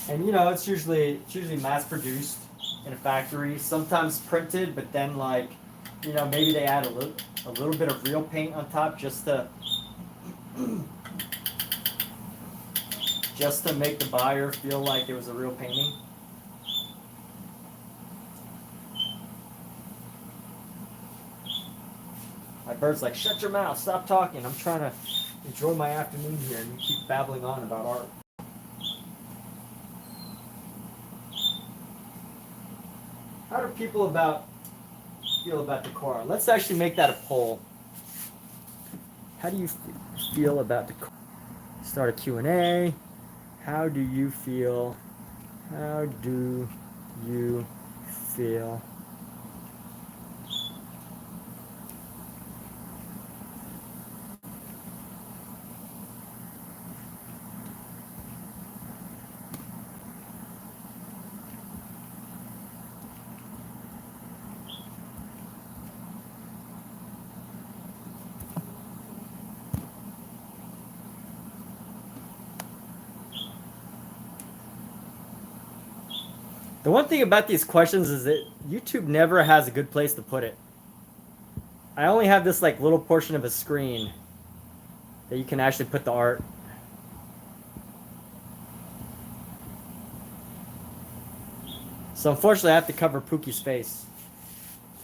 And you know, it's usually mass produced in a factory, sometimes printed, but then like, you know, maybe they add a little bit of real paint on top just to make the buyer feel like it was a real painting. My bird's like, shut your mouth, stop talking. I'm trying to enjoy my afternoon here, and you keep babbling on about art. How do people feel about decor art? Let's actually make that a poll. How do you feel about decor? Start a Q&A. How do you feel? How do you feel? The one thing about these questions is that YouTube never has a good place to put it. I only have this like little portion of a screen that you can actually put the art. So unfortunately I have to cover Pookie's face.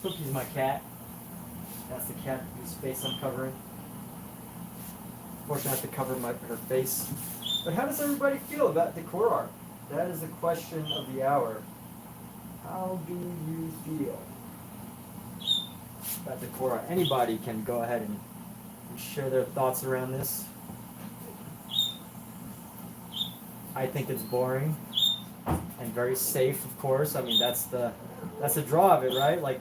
Pookie's my cat. That's the cat whose face I'm covering. Unfortunately I have to cover her face. But how does everybody feel about decor art? That is the question of the hour. How do you feel about decor art? Anybody can go ahead and share their thoughts around this. I think it's boring and very safe, of course. I mean, that's the draw of it, right? Like,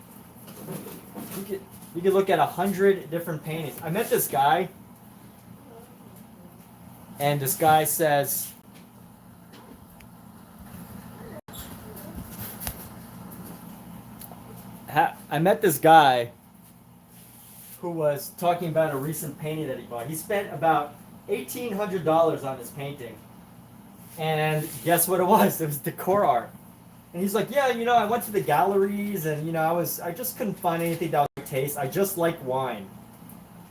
you could look at 100 different paintings. I met this guy, and this guy says, I met this guy who was talking about a recent painting that he bought. He spent about $1,800 on this painting. And guess what it was? It was decor art. And he's like, yeah, I went to the galleries and, I just couldn't find anything that was my taste. I just like wine.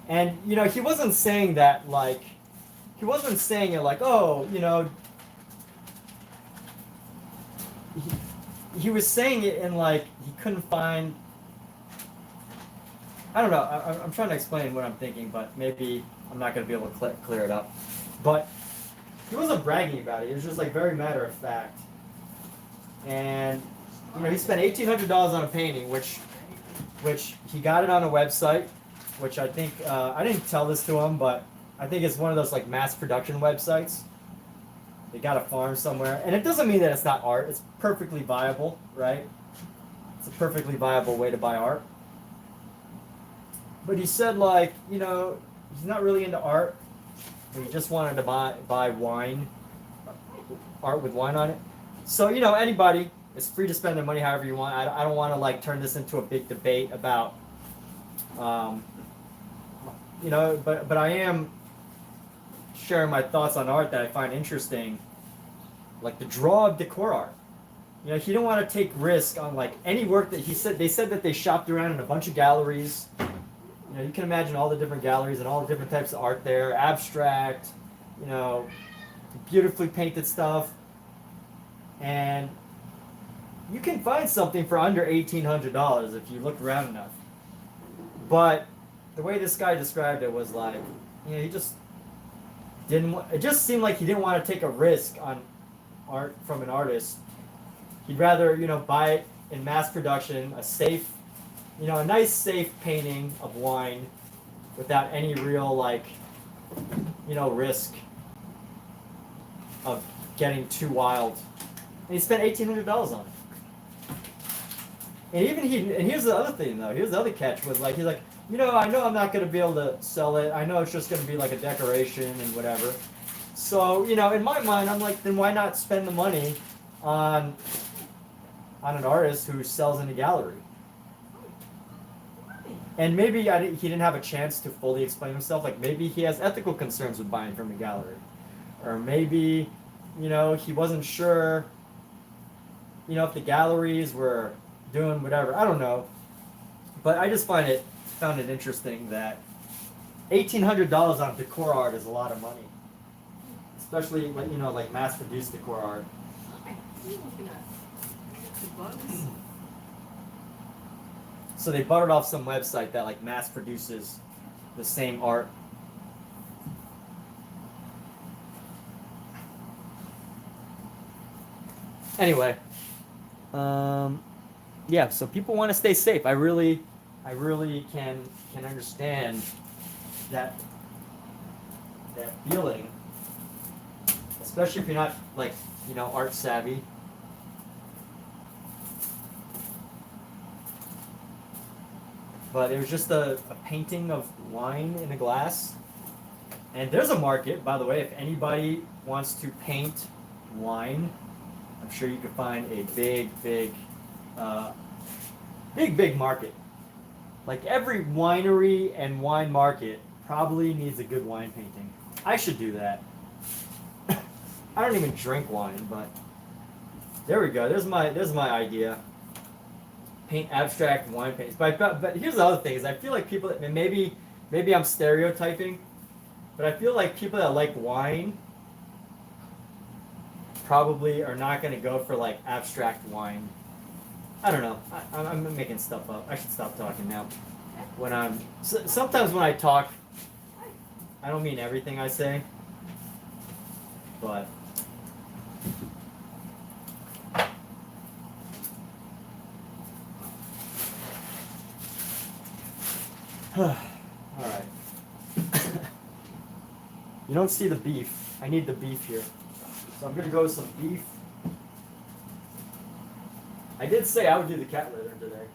And, he wasn't saying that like, he wasn't saying it like, oh, he was saying it in like, he couldn't find, I don't know, I'm trying to explain what I'm thinking, but maybe I'm not going to be able to clear it up. But he wasn't bragging about it. It was just like very matter of fact. And he spent $1,800 on a painting, which he got it on a website, which I think I didn't tell this to him, but I think it's one of those like mass production websites. They got a farm somewhere, and it doesn't mean that it's not art. It's perfectly viable, right? It's a perfectly viable way to buy art. But he said like, he's not really into art. He just wanted to buy wine, art with wine on it. So, anybody is free to spend their money however you want. I don't want to like turn this into a big debate about, but I am sharing my thoughts on art that I find interesting, like the draw of decor art. He didn't want to take risk on like any work that they said that they shopped around in a bunch of galleries. You can imagine all the different galleries and all the different types of art there, abstract, beautifully painted stuff. And you can find something for under $1,800 if you look around enough. But the way this guy described it was like, he just didn't. It just seemed like he didn't want to take a risk on art from an artist. He'd rather, buy it in mass production, a safe, a nice safe painting of wine without any real like, risk of getting too wild. And he spent $1,800 on it. And here's the other thing though. Here's the other catch was like, he's like, I know I'm not going to be able to sell it. I know it's just going to be like a decoration and whatever. So, in my mind, I'm like, then why not spend the money on an artist who sells in a gallery? And maybe he didn't have a chance to fully explain himself. Like maybe he has ethical concerns with buying from a gallery. Or maybe, he wasn't sure, if the galleries were doing whatever. I don't know. But I just found it interesting that $1,800 on decor art is a lot of money. Especially, like mass-produced decor art. So they bought it off some website that like mass produces the same art. Anyway, yeah. So people want to stay safe. I really can understand that feeling especially if you're not like, you know, art savvy. But it was just a painting of wine in a glass. And there's a market, by the way, if anybody wants to paint wine, I'm sure you can find a big market. Like every winery and wine market probably needs a good wine painting. I should do that. I don't even drink wine, but there we go. There's my idea. Paint abstract wine paintings. But here's the other thing: is I feel like people, and maybe I'm stereotyping, but I feel like people that like wine probably are not going to go for like abstract wine. I don't know. I'm making stuff up. I should stop talking now. Sometimes when I talk, I don't mean everything I say, but. All right. You don't see the beef. I need the beef here. So I'm gonna go with some beef. I did say I would do the cat litter today.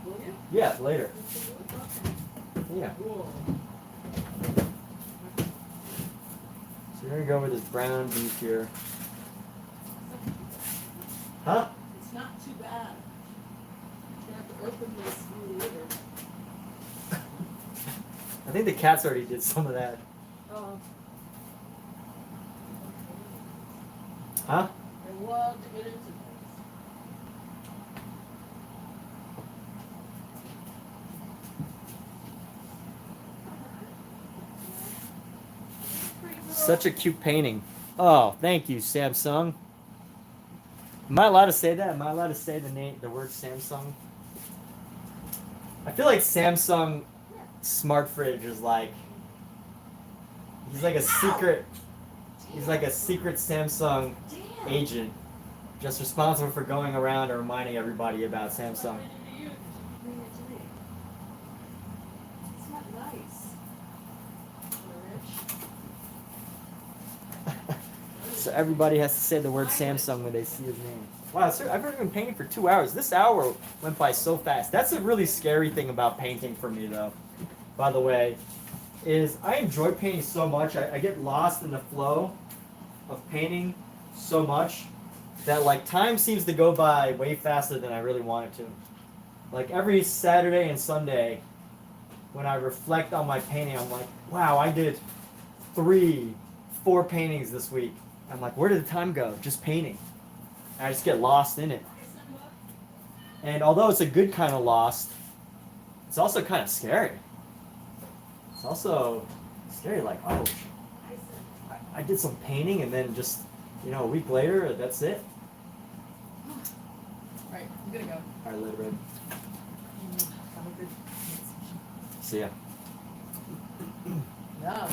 Will you? Yeah, later. Yeah. Cool. So we're gonna go with this brown beef here. Huh? It's not too bad. You have to open this new litter. I think the cats already did some of that. Oh. Huh? I love to get into this. Such a cute painting. Oh, thank you, Samsung. Am I allowed to say that? Am I allowed to say the word Samsung? I feel like Samsung smart fridge is like he's like a secret Samsung agent, just responsible for going around and reminding everybody about Samsung. It's not nice. So everybody has to say the word Samsung when they see his name. Wow, sir, I've already been painting for 2 hours. This hour went by so fast. That's a really scary thing about painting for me, though. By the way, is I enjoy painting so much. I get lost in the flow of painting so much that like time seems to go by way faster than I really want it to. Like every Saturday and Sunday, when I reflect on my painting, I'm like, wow, I did 3, 4 paintings this week. I'm like, where did the time go? Just painting. And I just get lost in it. And although it's a good kind of lost, it's also kind of scary. It's also scary, like, oh, I did some painting and then just, you know, a week later, that's it. Right, I'm gonna go. All right, later, babe. Have a good. See ya. Yeah.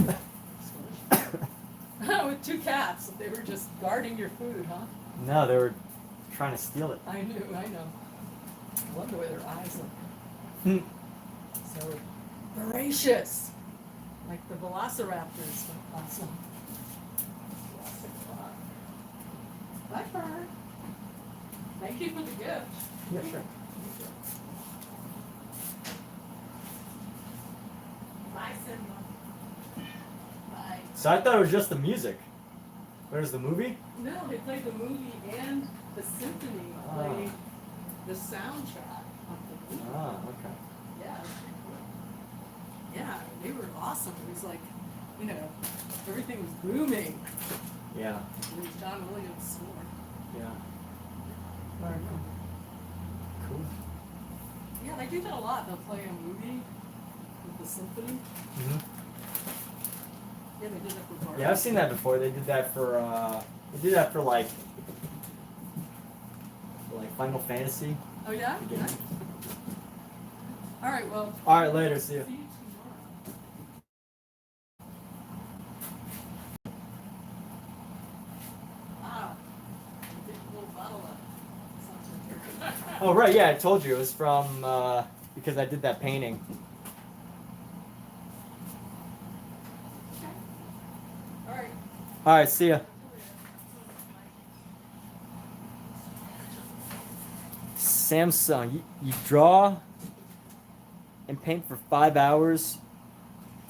With 2 cats, they were just guarding your food, huh? No, they were trying to steal it. I know. I wonder where their eyes Hmm. are. So voracious, like the velociraptors from last one. Bye, Fern. Thank you for the gift. Yeah, sure. Bye, Simba. Bye. So I thought it was just the music. Where's the movie? No, they played the movie and the symphony played the soundtrack of the movie. Ah, okay. Yeah, it was pretty cool. Yeah, they were awesome. It was like, you know, everything was booming. Yeah. It was John Williams' score. Yeah. I don't know. Cool. Yeah, they do that a lot. They'll play a movie with the symphony. Mm-hmm. Yeah, they did that for Barbie. Yeah, I've seen that before. They did that for like Final Fantasy. Oh yeah? Yeah. Nice. All right, well. All right, later. See you. See you tomorrow. Wow. A big little bottle of something. Oh right, yeah, I told you it was from because I did that painting. All right. All right, see ya. Samsung, you draw and paint for 5 hours,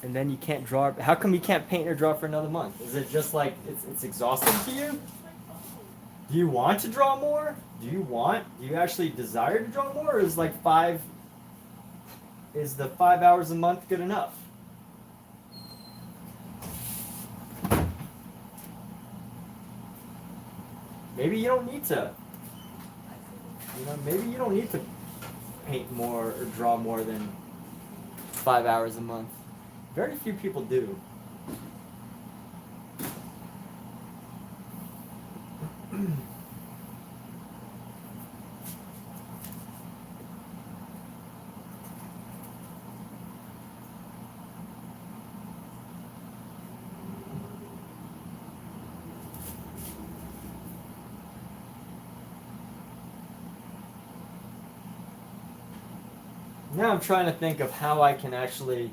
and then you can't draw. How come you can't paint or draw for another month? Is it just like it's exhausting to you? Do you want to draw more? Do you actually desire to draw more? Or is like is the 5 hours a month good enough? Maybe you don't need to. Maybe you don't need to paint more or draw more than 5 hours a month. Very few people do. Now I'm trying to think of how I can actually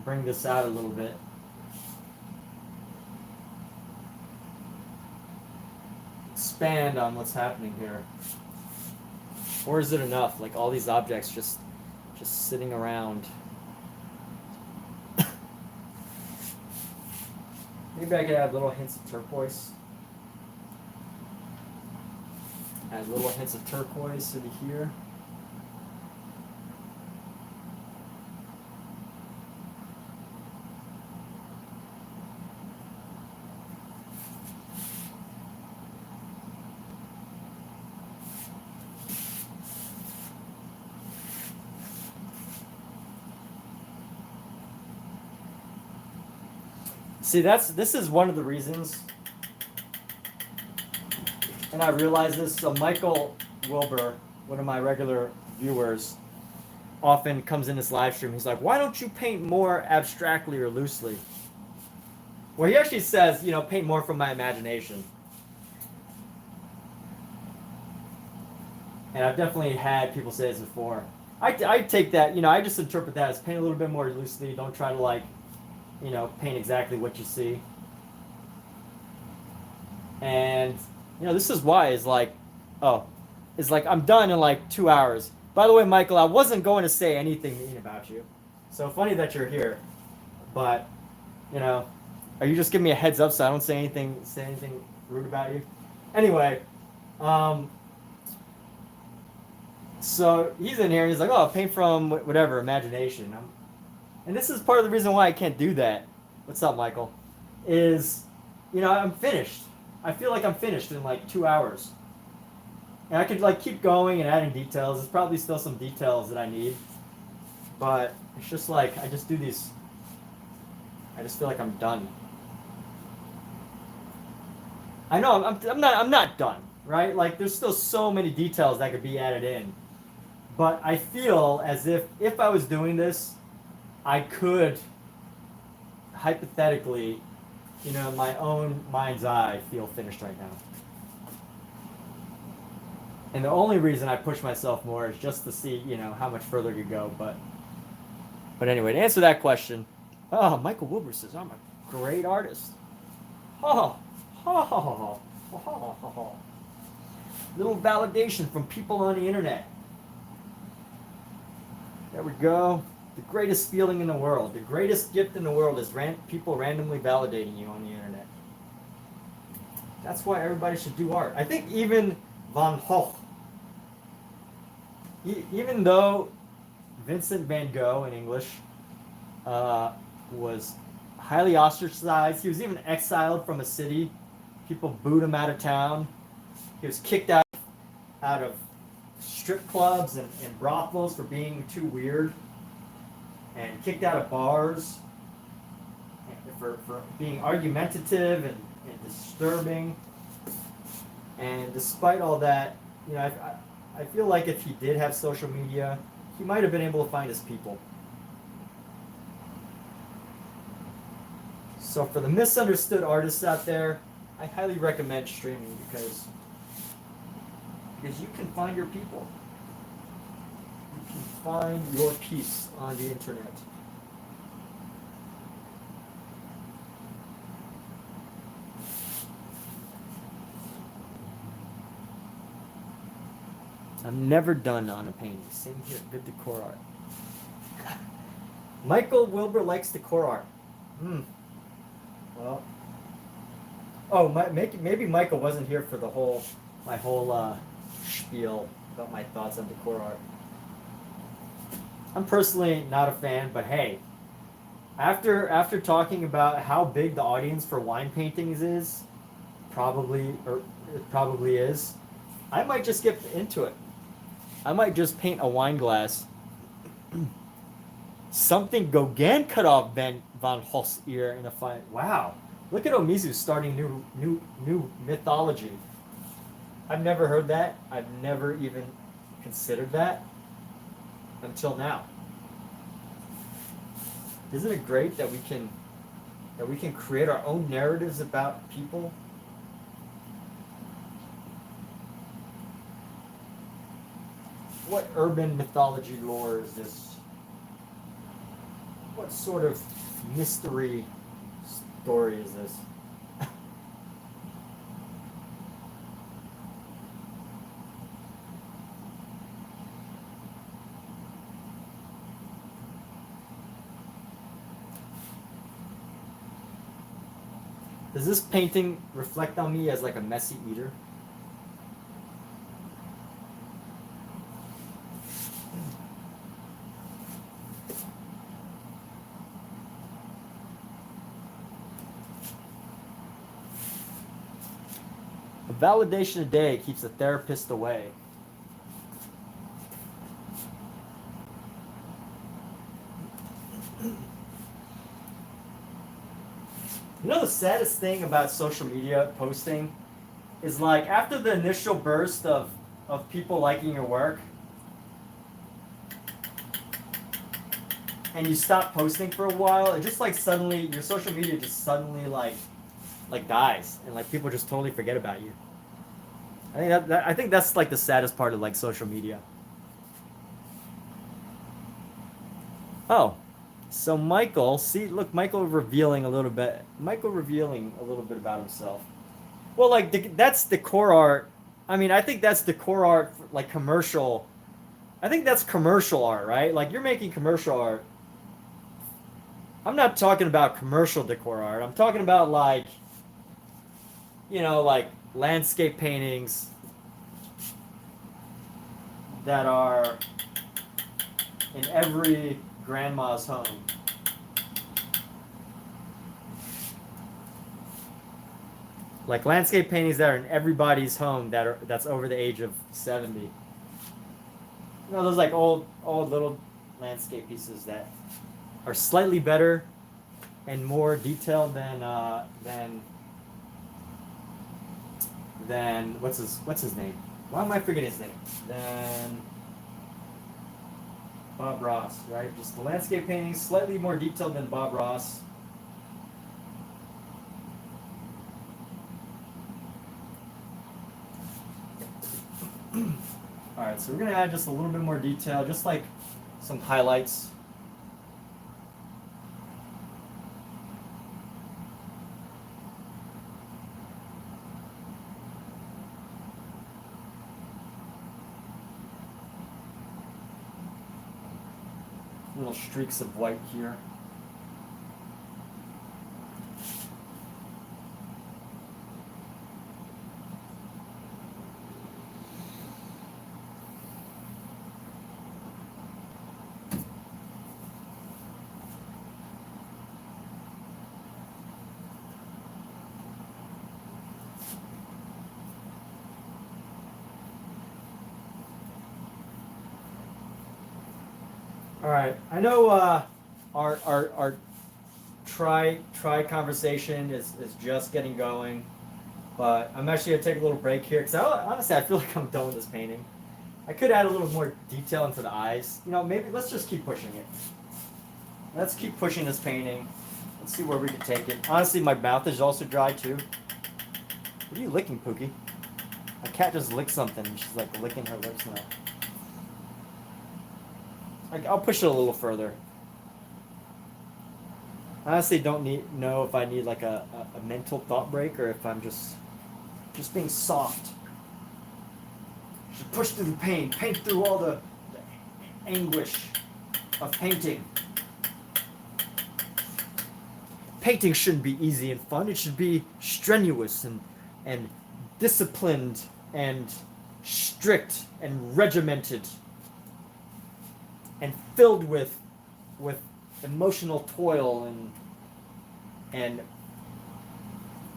bring this out a little bit. Expand on what's happening here. Or is it enough? Like all these objects just sitting around. Maybe I could add little hints of turquoise. Add little hints of turquoise into here. See, this is one of the reasons, and I realize this. So Michael Wilbur, one of my regular viewers, often comes in this live stream. He's like, "Why don't you paint more abstractly or loosely?" Well, he actually says, paint more from my imagination. And I've definitely had people say this before. I take that, I just interpret that as paint a little bit more loosely. Don't try to paint exactly what you see. And, this is why it's like I'm done in like 2 hours. By the way, Michael, I wasn't going to say anything mean about you. So funny that you're here. But, are you just giving me a heads up so I don't say anything rude about you? Anyway, so he's in here and he's like, oh, paint from whatever, imagination. And this is part of the reason why I can't do that. What's up, Michael? Is, I'm finished. I feel like I'm finished in like 2 hours. And I could keep going and adding details. There's probably still some details that I need. But it's just I just do these. I just feel like I'm done. I know I'm not done, right? There's still so many details that could be added in. But I feel as if I was doing this, I could hypothetically, in my own mind's eye, feel finished right now. And the only reason I push myself more is just to see, how much further you go. But anyway, to answer that question, Michael Wilbur says I'm a great artist. Little validation from people on the internet. There we go. The greatest feeling in the world, the greatest gift in the world is people randomly validating you on the internet. That's why everybody should do art. I think even Van Gogh, even though Vincent van Gogh in English was highly ostracized, he was even exiled from a city. People booed him out of town. He was kicked out of strip clubs and brothels for being too weird, and kicked out of bars for being argumentative and disturbing. And despite all that, I feel like if he did have social media, he might have been able to find his people. So for the misunderstood artists out there, I highly recommend streaming because you can find your people. You can find your peace on the internet. I'm never done on a painting. Same here. Good decor art. Michael Wilbur likes decor art. Well. Oh, maybe Michael wasn't here for my whole spiel about my thoughts on decor art. I'm personally not a fan, but hey, after talking about how big the audience for wine paintings is, it probably is, I might just get into it. I might just paint a wine glass. Something Gauguin cut off Van Hulst's ear in a fight. Wow, look at Omizu starting new mythology. I've never heard that. I've never even considered that until now. Isn't it great that we can create our own narratives about people? What urban mythology lore is this? What sort of mystery story is this? Does this painting reflect on me as like a messy eater? A validation a day keeps the therapist away. You know the saddest thing about social media posting is like after the initial burst of people liking your work and you stop posting for a while, it just like suddenly your social media just suddenly like dies and like people just totally forget about you. I think that's like the saddest part of like social media. Oh. So Michael, see, look, Michael revealing a little bit about himself. Well, like that's decor art. I mean, I think that's decor art, like commercial. I think that's commercial art, right? Like you're making commercial art. I'm not talking about commercial decor art. I'm talking about like, like landscape paintings that are in every grandma's home. Like landscape paintings that are in everybody's home that's over the age of 70. Those like old little landscape pieces that are slightly better and more detailed than what's his name? Why am I forgetting his name? Than Bob Ross, right? Just the landscape paintings, slightly more detailed than Bob Ross. Alright, so we're going to add just a little bit more detail, just like some highlights. Little streaks of white here. All right, I know our try conversation is just getting going, but I'm actually gonna take a little break here because honestly I feel like I'm done with this painting. I could add a little more detail into the eyes. Maybe let's just keep pushing it. Let's keep pushing this painting. Let's see where we can take it. Honestly, my mouth is also dry too. What are you licking, Pookie? My cat just licked something. She's like licking her lips now. I'll push it a little further. I honestly don't know if I need like a mental thought break or if I'm just being soft. should push through the pain, paint through all the anguish of painting. Painting shouldn't be easy and fun. It should be strenuous and disciplined and strict and regimented and filled with emotional toil and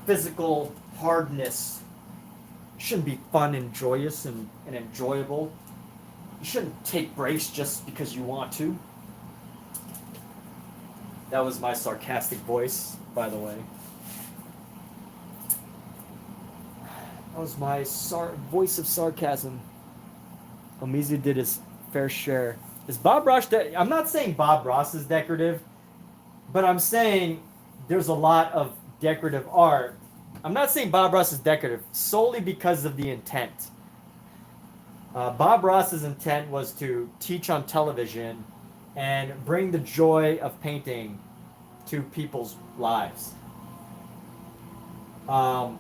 physical hardness. It shouldn't be fun and joyous and enjoyable. You shouldn't take breaks just because you want to. That was my sarcastic voice, by the way. That was my voice of sarcasm. Omizu did his fair share. Is Bob Ross... I'm not saying Bob Ross is decorative, but I'm saying there's a lot of decorative art. I'm not saying Bob Ross is decorative solely because of the intent. Bob Ross's intent was to teach on television and bring the joy of painting to people's lives. And,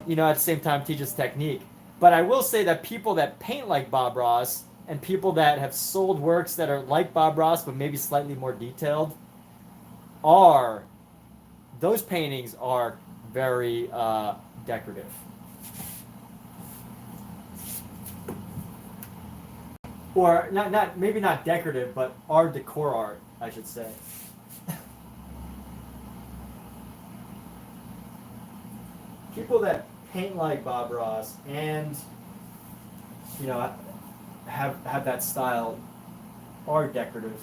you know, at the same time, teaches technique. But I will say that people that paint like Bob Ross and people that have sold works that are like Bob Ross but maybe slightly more detailed those paintings are very decorative. Or maybe not decorative, but art decor art, I should say. People that paint like Bob Ross and, you know, have that style are decorative.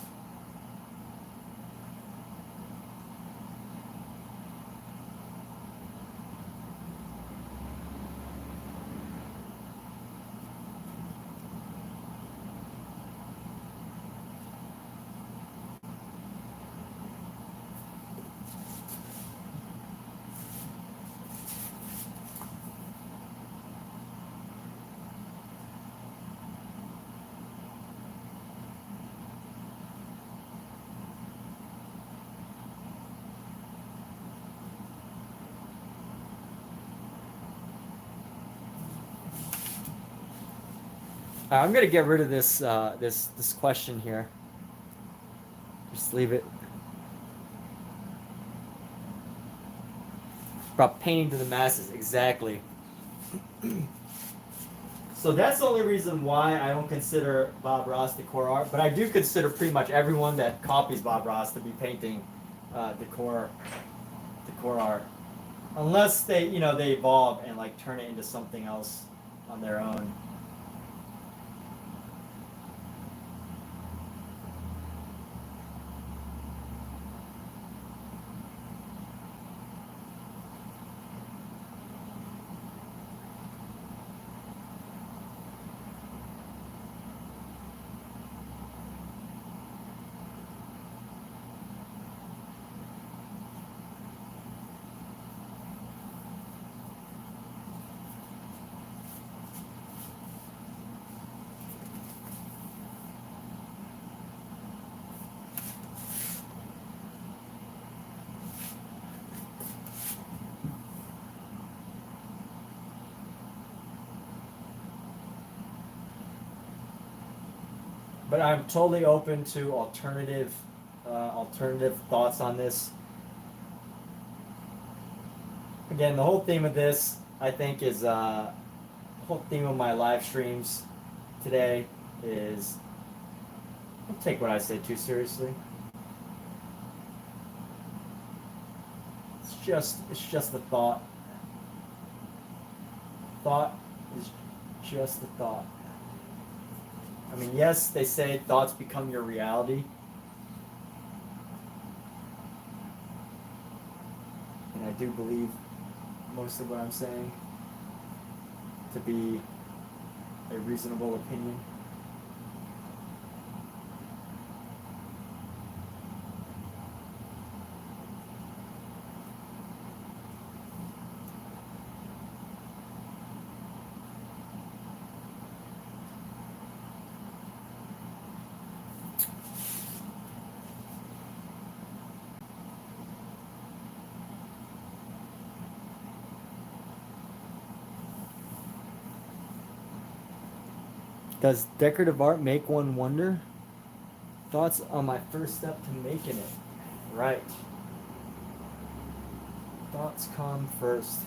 I'm gonna get rid of this this question here. Just leave it. About painting to the masses, exactly. So that's the only reason why I don't consider Bob Ross decor art, but I do consider pretty much everyone that copies Bob Ross to be painting decor art, unless they evolve and like turn it into something else on their own. But I'm totally open to alternative thoughts on this. Again, the whole theme of this, I think, is the whole theme of my live streams today is don't take what I say too seriously. It's just a thought. Thought is just a thought. I mean, yes, they say thoughts become your reality. And I do believe most of what I'm saying to be a reasonable opinion. Does decorative art make one wonder? Thoughts on my first step to making it. Right. Thoughts come first.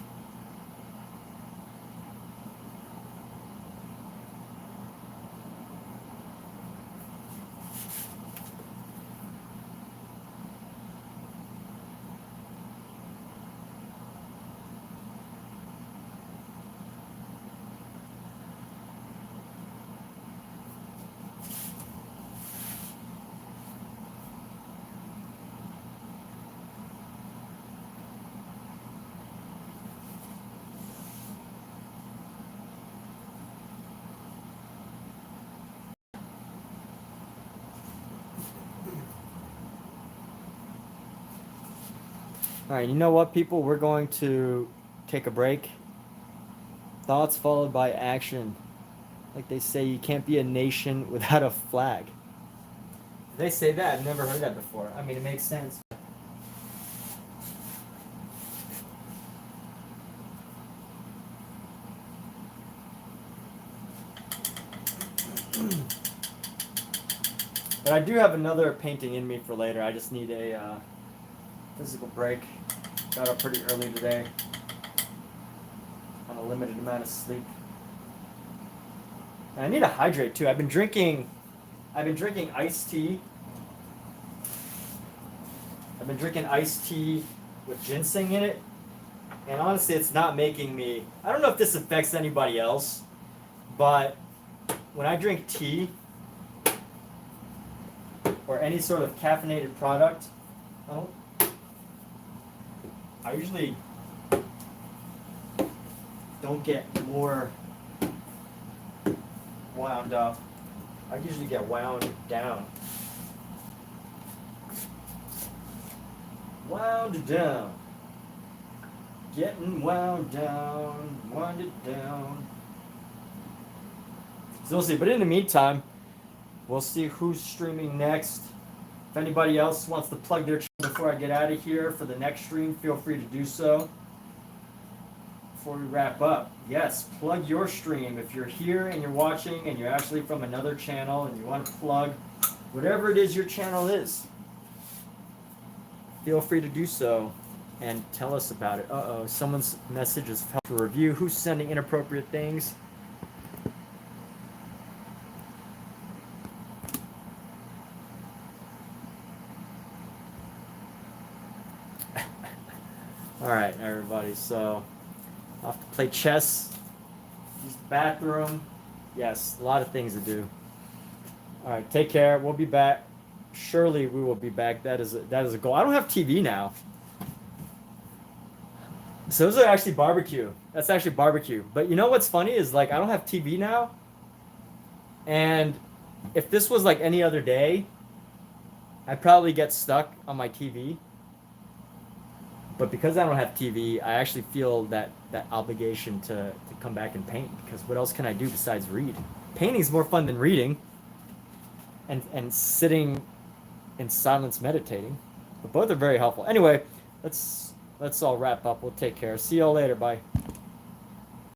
All right, you know what, people? We're going to take a break. Thoughts followed by action. Like they say, you can't be a nation without a flag. They say that. I've never heard that before. I mean, it makes sense. But I do have another painting in me for later. I just need a physical break. Got up pretty early today on a limited amount of sleep. And I need to hydrate too. I've been drinking iced tea. I've been drinking iced tea with ginseng in it. And honestly, it's not making me... I don't know if this affects anybody else, but when I drink tea or any sort of caffeinated product, I usually don't get more wound up. I usually get wound down. Wound down. Getting wound down, wounded down. So we'll see. But in the meantime, we'll see who's streaming next. If anybody else wants to plug their channel before I get out of here for the next stream, feel free to do so. Before we wrap up, yes, plug your stream. If you're here and you're watching and you're actually from another channel and you want to plug whatever it is your channel is, feel free to do so and tell us about it. Uh-oh, someone's message is to review. Who's sending inappropriate things? Alright, everybody, so I'll have to play chess, use the bathroom. Yes, a lot of things to do. Alright, take care. We'll be back. Surely we will be back. That is a goal. I don't have TV now. So those are actually barbecue. That's actually barbecue. But you know what's funny is, like, I don't have TV now. And if this was like any other day, I'd probably get stuck on my TV. But because I don't have TV, I actually feel that obligation to come back and paint. Because what else can I do besides read? Painting's more fun than reading. And sitting in silence meditating. But both are very helpful. Anyway, let's all wrap up. We'll take care. See y'all later. Bye.